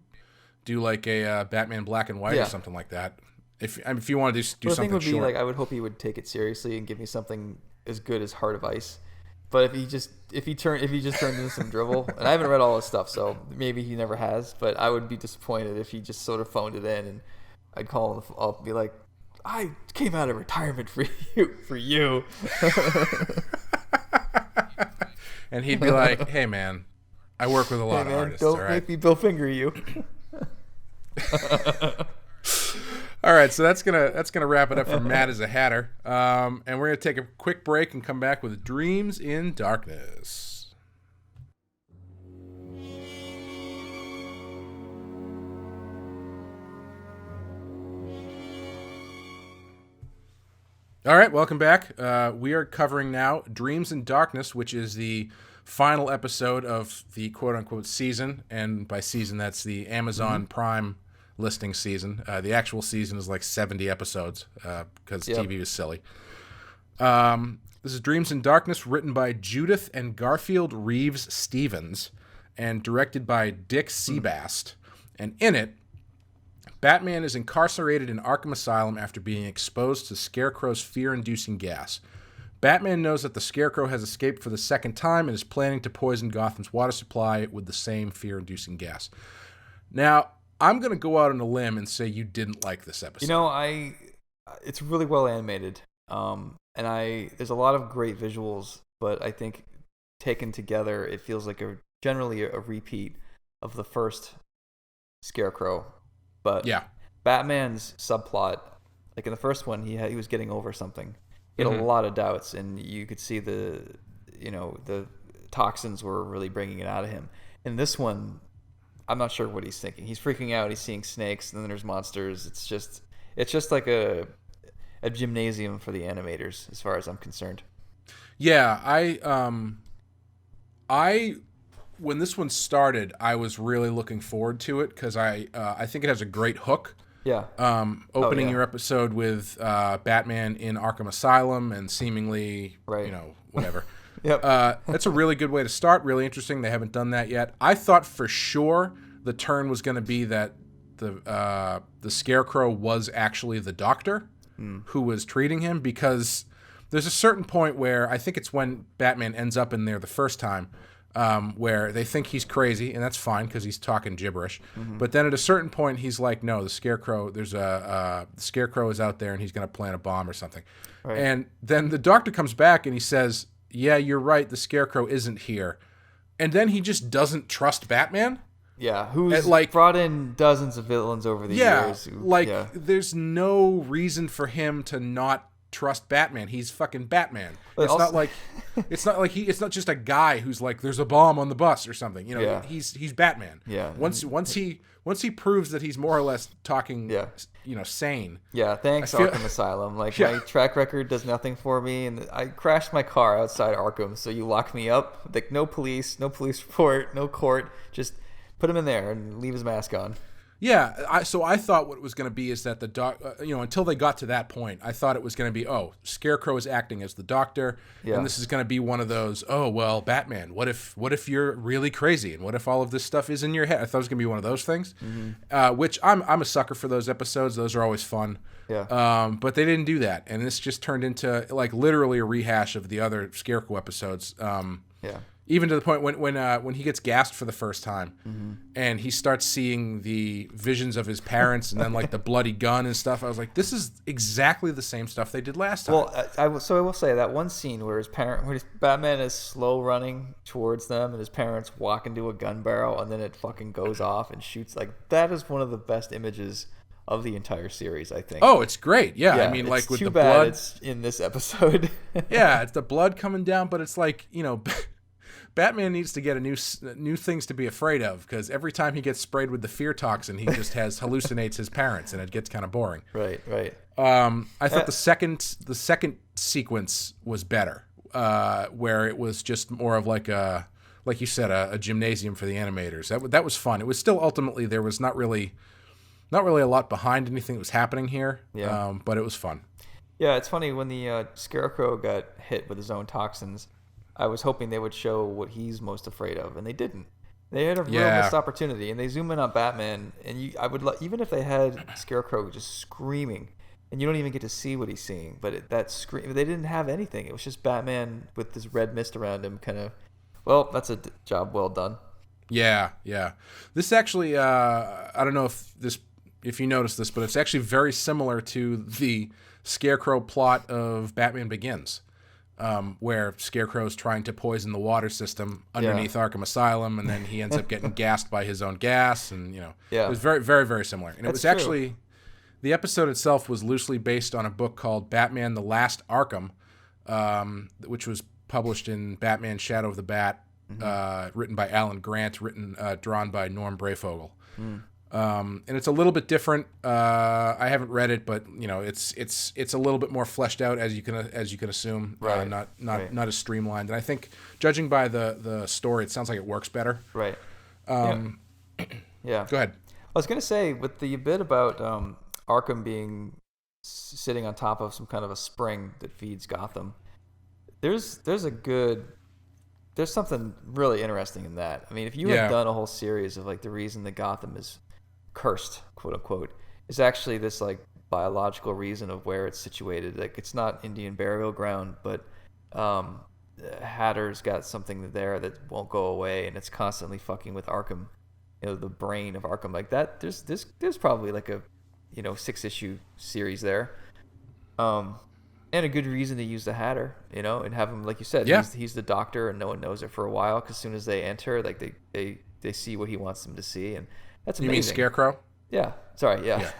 do like a Batman Black and White or something like that. If you want to do something short. The thing would be, like, I would hope he would take it seriously and give me something as good as Heart of Ice. But if he just turned into some drivel, and I haven't read all his stuff, so maybe he never has, but I would be disappointed if he just sort of phoned it in, and I'd call him up and be like, I came out of retirement for you. And he'd be like, hey man, I work with a lot of artists. Don't make me Bill Finger you. All right, so that's gonna wrap it up for Mad as a Hatter, and we're gonna take a quick break and come back with Dreams in Darkness. All right, welcome back. We are covering now Dreams in Darkness, which is the final episode of the quote-unquote season, and by season that's the Amazon Prime listing season. The actual season is like 70 episodes because TV was silly. This is Dreams in Darkness, written by Judith and Garfield Reeves Stevens and directed by Dick Seabast. And in it, Batman is incarcerated in Arkham Asylum after being exposed to Scarecrow's fear-inducing gas. Batman knows that the Scarecrow has escaped for the second time and is planning to poison Gotham's water supply with the same fear-inducing gas. Now, I'm going to go out on a limb and say you didn't like this episode. It's really well animated. And there's a lot of great visuals, but I think taken together, it feels like generally a repeat of the first Scarecrow. But yeah, Batman's subplot, like in the first one, he was getting over something. He had a lot of doubts, and you could see the toxins were really bringing it out of him. In this one, I'm not sure what he's thinking. He's freaking out. He's seeing snakes, and then there's monsters. It's just like a gymnasium for the animators, as far as I'm concerned. Yeah, I when this one started, I was really looking forward to it because I think it has a great hook. Yeah. Opening your episode with Batman in Arkham Asylum and seemingly, whatever. Yep. That's a really good way to start. Really interesting. They haven't done that yet. I thought for sure the turn was going to be that the Scarecrow was actually the doctor who was treating him, because there's a certain point where I think it's when Batman ends up in there the first time, where they think he's crazy, and that's fine because he's talking gibberish. But then at a certain point, he's like, "No, the Scarecrow. The Scarecrow is out there, and he's going to plant a bomb or something." Right. And then the doctor comes back and he says, "Yeah, you're right. The Scarecrow isn't here." And then he just doesn't trust Batman. Yeah, who's brought in dozens of villains over the years. There's no reason for him to not trust Batman. He's fucking Batman. It's not like it's not just a guy who's like, there's a bomb on the bus or something. He's Batman. Yeah. Once he proves that he's more or less talking, sane. Yeah. Thanks, Arkham Asylum. My track record does nothing for me, and I crashed my car outside Arkham, so you lock me up. Like, no police report, no court. Just put him in there and leave his mask on. Yeah, so I thought what it was going to be is that until they got to that point, I thought it was going to be, Scarecrow is acting as the doctor, and this is going to be one of those, Batman, what if you're really crazy, and what if all of this stuff is in your head? I thought it was going to be one of those things, which I'm a sucker for those episodes. Those are always fun. Yeah. But they didn't do that, and this just turned into like literally a rehash of the other Scarecrow episodes. Even to the point when he gets gassed for the first time, and he starts seeing the visions of his parents, and then like the bloody gun and stuff. I was like, this is exactly the same stuff they did last time. Well, I will say that one scene where Batman is slow running towards them, and his parents walk into a gun barrel, and then it fucking goes off and shoots. Like, that is one of the best images of the entire series, I think. Oh, it's great. Yeah, I mean, like with the blood. Too bad it's in this episode. Yeah, it's the blood coming down, but it's like, Batman needs to get a new things to be afraid of, because every time he gets sprayed with the fear toxin, he just hallucinates his parents, and it gets kind of boring. Right. I thought the second sequence was better, where it was just more of like you said, a gymnasium for the animators. That was fun. It was still ultimately there was not really a lot behind anything that was happening here. Yeah. But it was fun. Yeah, it's funny when the Scarecrow got hit with his own toxins. I was hoping they would show what he's most afraid of, and they didn't. They had a real missed opportunity, and they zoom in on Batman, and I would even if they had Scarecrow just screaming, and you don't even get to see what he's seeing, but they didn't have anything. It was just Batman with this red mist around him, kind of. Well, that's a job well done. Yeah. This actually, I don't know if you noticed this, but it's actually very similar to the Scarecrow plot of Batman Begins. Where Scarecrow's trying to poison the water system underneath Arkham Asylum, and then he ends up getting gassed by his own gas, and it was very, very, very similar. And it was actually, the episode itself was loosely based on a book called Batman: The Last Arkham, which was published in Batman: Shadow of the Bat, written by Alan Grant, drawn by Norm Brayfogle. And it's a little bit different. I haven't read it, but it's a little bit more fleshed out, as you can assume. Right. Not as streamlined. And I think, judging by the story, it sounds like it works better. Right. Yeah. Go ahead. I was gonna say, with the bit about Arkham being sitting on top of some kind of a spring that feeds Gotham, there's something really interesting in that. I mean, if you had done a whole series of like the reason that Gotham is cursed, quote unquote, is actually this like biological reason of where it's situated. Like, it's not Indian burial ground, but Hatter's got something there that won't go away, and it's constantly fucking with Arkham, the brain of Arkham. Like that, there's probably like a 6-issue series there, and a good reason to use the Hatter, and have him, like you said, he's the doctor, and no one knows it for a while, because as soon as they enter, like they see what he wants them to see, and that's amazing. You mean Scarecrow? Yeah. Sorry. Yeah.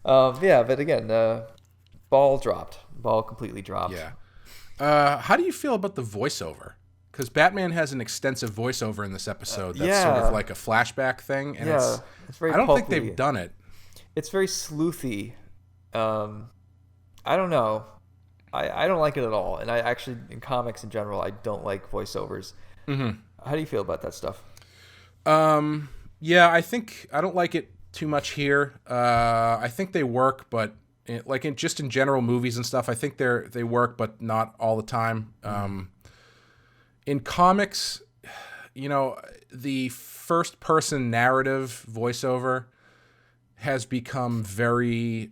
But again, ball completely dropped. Yeah. How do you feel about the voiceover? Because Batman has an extensive voiceover in this episode. That's sort of like a flashback thing, and it's very. I don't think they've done it. It's very sleuthy. I don't know. I don't like it at all, and I actually, in comics in general, I don't like voiceovers. Mm-hmm. How do you feel about that stuff? Yeah, I think I don't like it too much here. I think they work, but just in general movies and stuff, I think they work, but not all the time. In comics, the first person narrative voiceover has become very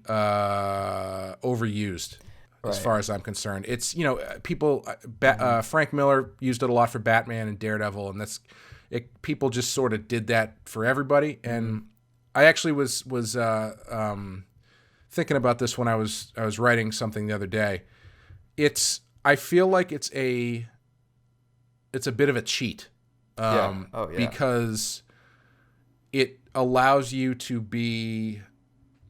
overused. As far as I'm concerned, it's people. Frank Miller used it a lot for Batman and Daredevil, and people just sort of did that for everybody. And I actually was thinking about this when I was writing something the other day. I feel like it's a bit of a cheat, because it allows you to be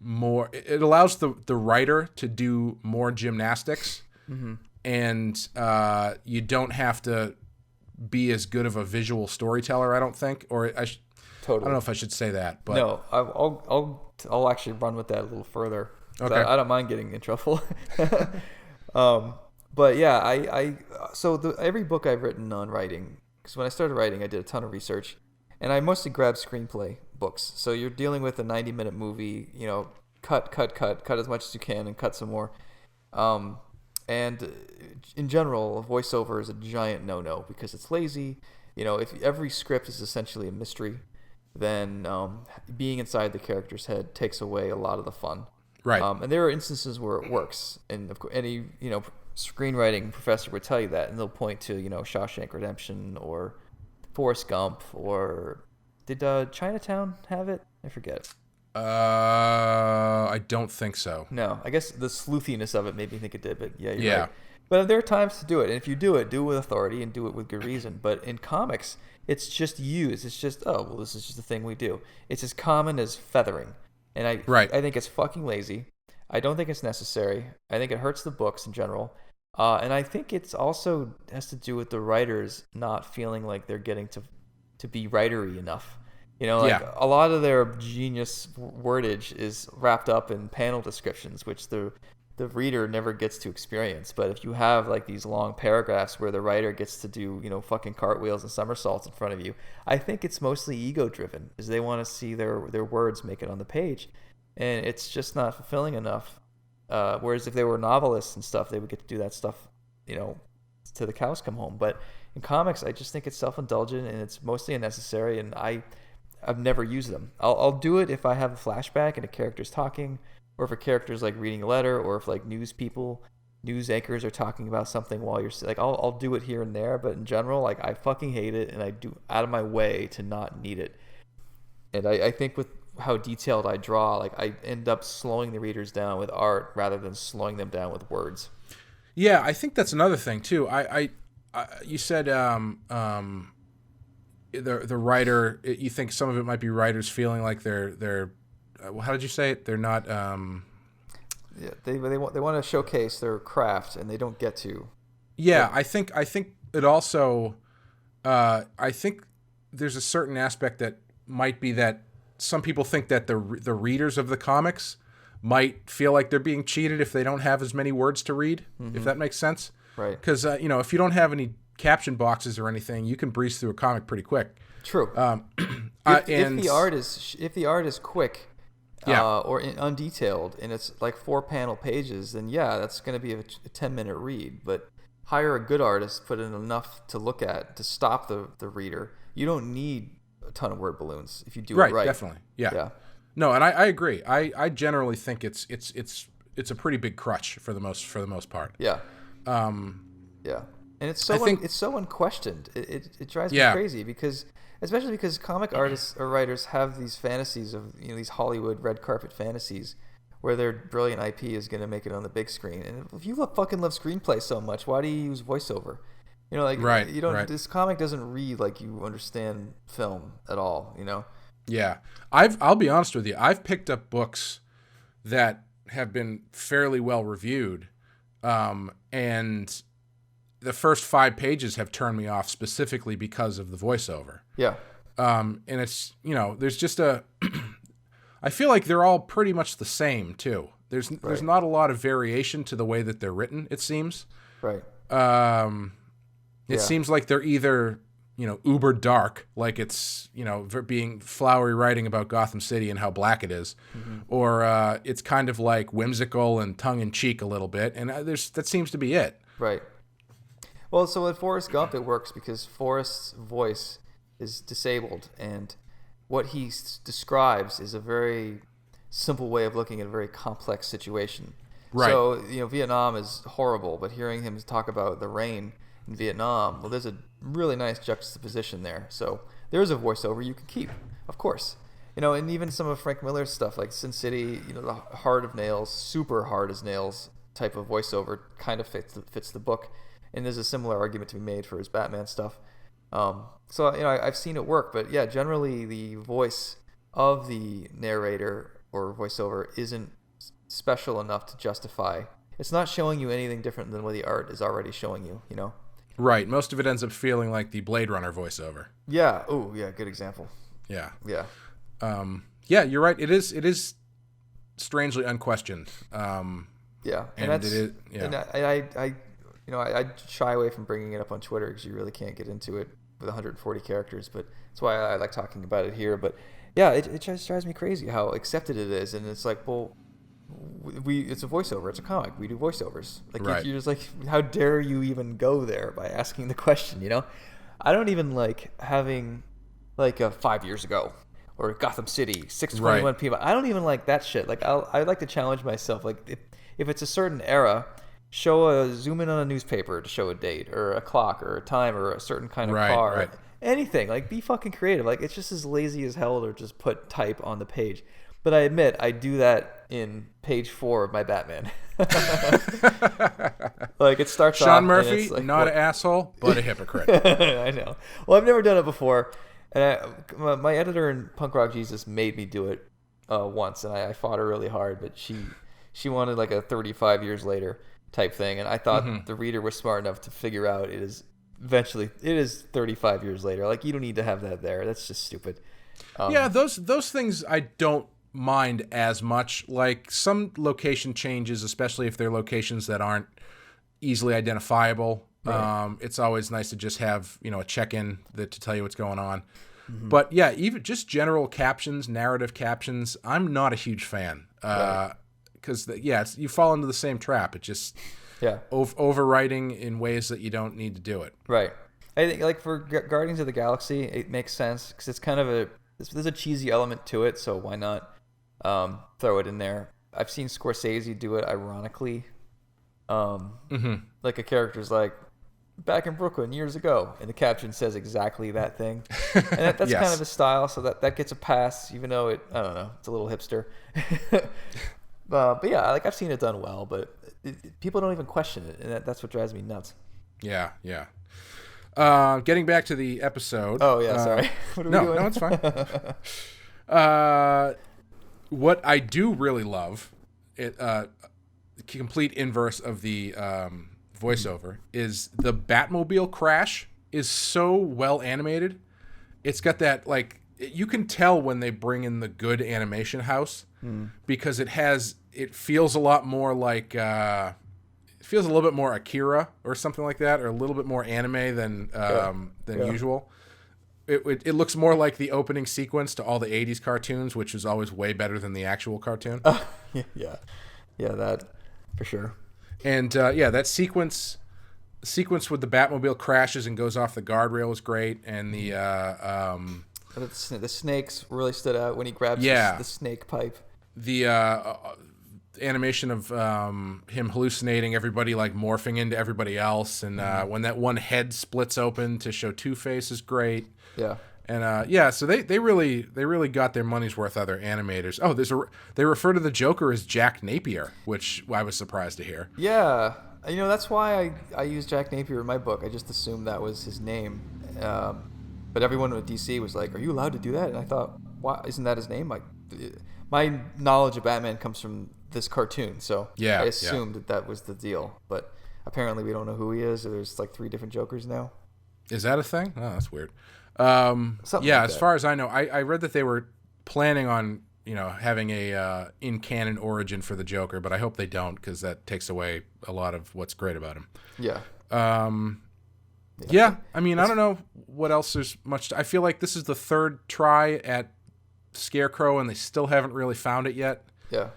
more. It allows the writer to do more gymnastics, and you don't have to be as good of a visual storyteller, I don't think, or I don't know if I should say that, but no, I'll actually run with that a little further. Okay. I don't mind getting in trouble. But yeah, every book I've written on writing, because when I started writing, I did a ton of research, and I mostly grabbed screenplay books. So you're dealing with a 90-minute movie, cut as much as you can, and cut some more. And in general, a voiceover is a giant no-no because it's lazy. If every script is essentially a mystery, then being inside the character's head takes away a lot of the fun. Right. And there are instances where it works, and of course, screenwriting professor would tell you that, and they'll point to, Shawshank Redemption or Forrest Gump, or did Chinatown have it? I forget. I don't think so. No, I guess the sleuthiness of it made me think it did, but yeah, you're Yeah. right. But there are times to do it, and if you do it with authority and do it with good reason. But in comics, it's just used. It's just, this is just a thing we do. It's as common as feathering, and I think it's fucking lazy. I don't think it's necessary. I think it hurts the books in general, and I think it's also has to do with the writers not feeling like they're getting to be writery enough. A lot of their genius wordage is wrapped up in panel descriptions, which the reader never gets to experience. But if you have like these long paragraphs where the writer gets to do, fucking cartwheels and somersaults in front of you, I think it's mostly ego driven, is they want to see their words make it on the page, and it's just not fulfilling enough. Whereas if they were novelists and stuff, they would get to do that stuff, to the cows come home. But in comics, I just think it's self-indulgent and it's mostly unnecessary, and I've never used them. I'll do it if I have a flashback and a character's talking, or if a character's like reading a letter, or if like news anchors are talking about something while you're like, I'll do it here and there. But in general, like, I fucking hate it, and I do out of my way to not need it. And I think with how detailed I draw, like, I end up slowing the readers down with art rather than slowing them down with words. Yeah, I think that's another thing too. You said the writer, you think some of it might be writers feeling like they're how did you say it? They're not. Yeah, they want to showcase their craft and they don't get to. Yeah, I think it also. I think there's a certain aspect that might be that some people think that the readers of the comics might feel like they're being cheated if they don't have as many words to read. Mm-hmm. If that makes sense. Right. Because if you don't have any caption boxes or anything, you can breeze through a comic pretty quick. True. If the art is quick, or undetailed, and it's like 4 panel pages, then that's going to be a 10-minute read. But hire a good artist, put in enough to look at to stop the reader. You don't need a ton of word balloons if you do it right. Right, definitely. Yeah. No, and I agree. I generally think it's a pretty big crutch for the most part. Yeah. Yeah. And it's so unquestioned. It drives me crazy especially because comic artists or writers have these fantasies of these Hollywood red carpet fantasies where their brilliant IP is going to make it on the big screen. And if you fucking love screenplay so much, why do you use voiceover? This comic doesn't read like you understand film at all. Yeah, I'll be honest with you. I've picked up books that have been fairly well reviewed, and the first 5 pages have turned me off specifically because of the voiceover. Yeah. And it's, there's just I feel like they're all pretty much the same too. There's not a lot of variation to the way that they're written, it seems. Right. It seems like they're either, uber dark, like it's, being flowery writing about Gotham City and how black it is, mm-hmm. or it's kind of like whimsical and tongue in cheek a little bit. And that seems to be it. Right. Well, so with Forrest Gump, it works because Forrest's voice is disabled, and what he describes is a very simple way of looking at a very complex situation. Right. So, Vietnam is horrible, but hearing him talk about the rain in Vietnam, well, there's a really nice juxtaposition there. So there's a voiceover you can keep, of course. And even some of Frank Miller's stuff, like Sin City, the hard of nails, super hard as nails type of voiceover kind of fits the book. And there's a similar argument to be made for his Batman stuff. So I've seen it work, but generally the voice of the narrator or voiceover isn't special enough to justify. It's not showing you anything different than what the art is already showing you. Right. Most of it ends up feeling like the Blade Runner voiceover. Yeah. Oh, yeah. Good example. Yeah. Yeah. Yeah. You're right. It is strangely unquestioned. Yeah. And it is. Yeah. And I shy away from bringing it up on Twitter because you really can't get into it with 140 characters, but that's why I like talking about it here. But yeah, it just drives me crazy how accepted it is. And it's like, well, it's a voiceover. It's a comic. We do voiceovers. Like, right. You're just like, how dare you even go there by asking the question, I don't even like having like a 5 years ago or Gotham City, 6:21 right. p.m. I don't even like that shit. Like, I like to challenge myself. Like, if it's a certain era, zoom in on a newspaper to show a date or a clock or a time or a certain kind of Right, car. right. Anything. Like, be fucking creative. Like, it's just as lazy as hell to just put type on the page. But I admit, I do that in page 4 of my Batman. Like, it starts off... Sean Murphy, like, not an asshole, but a hypocrite. I know. Well, I've never done it before. And my editor in Punk Rock Jesus made me do it once, and I fought her really hard. But she wanted like a 35 years later type thing, and I thought the reader was smart enough to figure out it is 35 years later. Like, you don't need to have that there. That's just stupid. Yeah, those things I don't mind as much. Like, some location changes, especially if they're locations that aren't easily identifiable. Right. It's always nice to just have, a check-in to tell you what's going on. Mm-hmm. But yeah, even just general captions, narrative captions, I'm not a huge fan. Because you fall into the same trap. It just overwriting in ways that you don't need to do it. Right. I think, like, for Guardians of the Galaxy, it makes sense because it's kind of there's a cheesy element to it, so why not throw it in there? I've seen Scorsese do it ironically. Like, a character's like, back in Brooklyn years ago, and the caption says exactly that thing. And that's Yes. kind of his style, so that gets a pass, even though I don't know, it's a little hipster. But yeah, like, I've seen it done well, but people don't even question it, and that's what drives me nuts. Yeah. Getting back to the episode. Oh yeah, sorry. What are we doing? No, it's fine. What I do really love, complete inverse of the voiceover, is the Batmobile crash is so well animated. It's got that, like, you can tell when they bring in the good animation house because it feels a lot more like it feels a little bit more Akira or something like that, or a little bit more anime than usual. It looks more like the opening sequence to all the 80s cartoons, which is always way better than the actual cartoon. Yeah, that for sure. And that sequence with the Batmobile crashes and goes off the guardrail is great, and the snakes really stood out when he grabs the snake pipe. The animation of him hallucinating everybody, like morphing into everybody else, and when that one head splits open to show Two-Face is great. Yeah. And so they really got their money's worth out of their animators. Oh, they refer to the Joker as Jack Napier, which I was surprised to hear. Yeah, that's why I use Jack Napier in my book. I just assumed that was his name, but everyone at DC was like, "Are you allowed to do that?" And I thought, "Why isn't that his name?" Like, my knowledge of Batman comes from this cartoon, so I assumed that was the deal. But apparently, we don't know who he is. There's like 3 different Jokers now. Is that a thing? Oh, that's weird. As far as I know, I read that they were planning on having a in-canon origin for the Joker, but I hope they don't, because that takes away a lot of what's great about him. Yeah. I mean, I don't know what else there's much I feel like this is the 3rd try at Scarecrow, and they still haven't really found it yet. Yeah.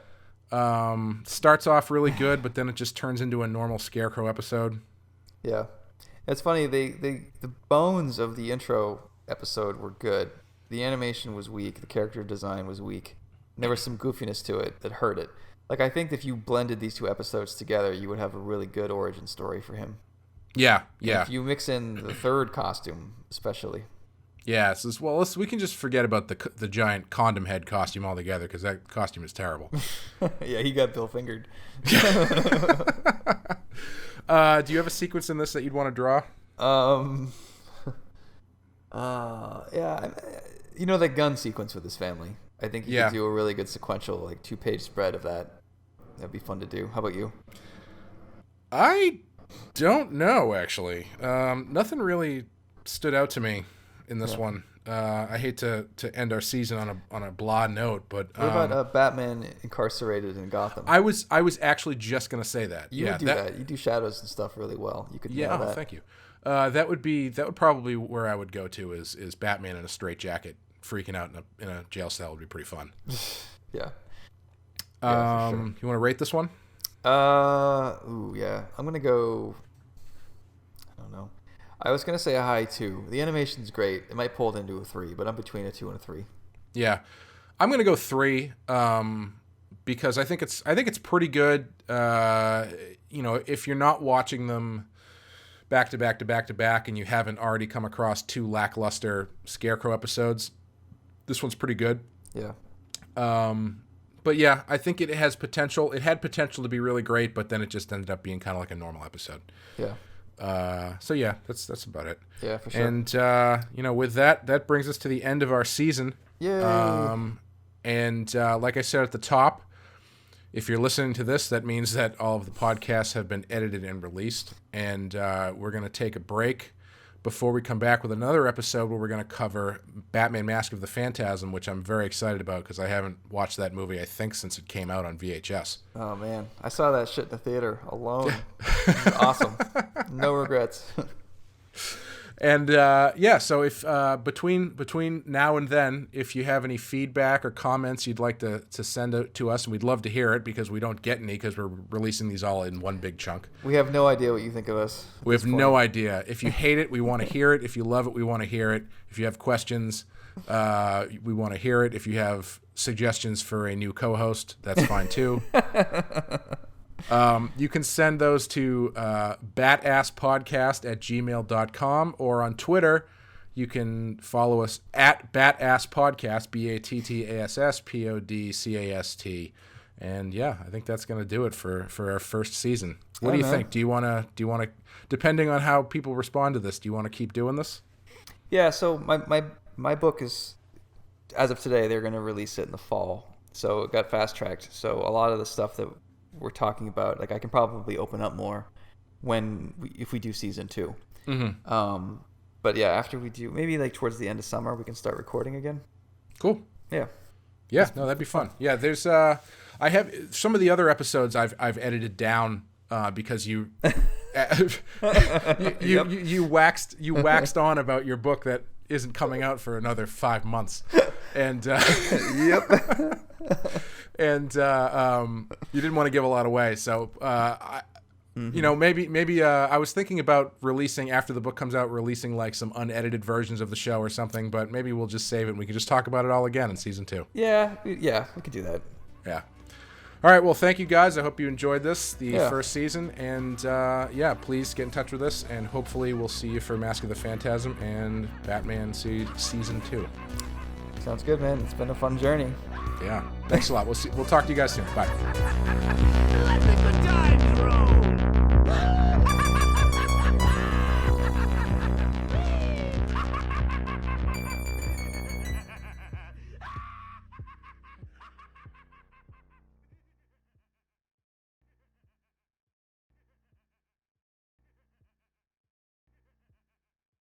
Starts off really good, but then it just turns into a normal Scarecrow episode. Yeah. It's funny, the bones of the intro episode were good. The animation was weak. The character design was weak. And there was some goofiness to it that hurt it. Like, I think if you blended these 2 episodes together, you would have a really good origin story for him. Yeah. And if you mix in the 3rd costume, especially. Yeah, we can just forget about the giant condom head costume altogether, because that costume is terrible. Yeah, he got Bill fingered. Do you have a sequence in this that you'd want to draw? The gun sequence with his family. I think you could do a really good sequential, like 2-page spread of that. That'd be fun to do. How about you? I don't know, actually. Nothing really stood out to me in this one. I hate to end our season on a blah note, but what about Batman incarcerated in Gotham? I was actually just gonna say that. You do that. You do shadows and stuff really well. You could nail that. Thank you. That would probably where I would go to is Batman in a straitjacket freaking out in a jail cell would be pretty fun. Yeah. For sure. You want to rate this one? Yeah. I'm gonna go. I don't know. I was gonna say a high 2. The animation's great. It might pull it into a 3, but I'm between a 2 and a 3. Yeah, I'm gonna go 3. Because I think it's pretty good. if you're not watching them back to back to back to back and you haven't already come across 2 lackluster Scarecrow episodes, this one's pretty good. Yeah. But yeah, I think it has potential. It had potential to be really great, but then it just ended up being kind of like a normal episode. Yeah. So yeah, that's about it. Yeah, for sure. And with that brings us to the end of our season. Yay. And like I said at the top, if you're listening to this, that means that all of the podcasts have been edited and released. And we're going to take a break before we come back with another episode where we're going to cover Batman Mask of the Phantasm, which I'm very excited about because I haven't watched that movie, I think, since it came out on VHS. Oh, man. I saw that shit in the theater alone. It was awesome. No regrets. And so if between now and then, if you have any feedback or comments you'd like to send it to us, and we'd love to hear it because we don't get any because we're releasing these all in one big chunk. We have no idea what you think of us. We have no idea. If you hate it, we want to hear it. If you love it, we want to hear it. If you have questions, we want to hear it. If you have suggestions for a new co-host, that's fine too. You can send those to battasspodcast@gmail.com, or on Twitter, you can follow us at BATTASS Podcast, BATTASS PODCAST. And yeah, I think that's going to do it for our first season. What do you think? Do you want to, depending on how people respond to this, do you want to keep doing this? Yeah, so my book is, as of today, they're going to release it in the fall. So it got fast-tracked. So a lot of the stuff that we're talking about, like, I can probably open up more if we do season 2. Mm-hmm. But yeah, after we do, maybe like towards the end of summer, we can start recording again. Cool. Yeah. No, that'd be fun. Yeah, there's I have some of the other episodes I've edited down because you waxed on about your book that isn't coming out for another 5 months, and Yep. and you didn't want to give a lot away, so maybe I was thinking about releasing, after the book comes out, releasing like some unedited versions of the show or something, but maybe we'll just save it and we can just talk about it all again in season 2. Yeah, we could do that. Yeah. All right, well, thank you guys. I hope you enjoyed this, first season, and please get in touch with us, and hopefully we'll see you for Mask of the Phantasm and Batman season 2. Sounds good, man. It's been a fun journey. Yeah. Thanks a lot. We'll talk to you guys soon. Bye.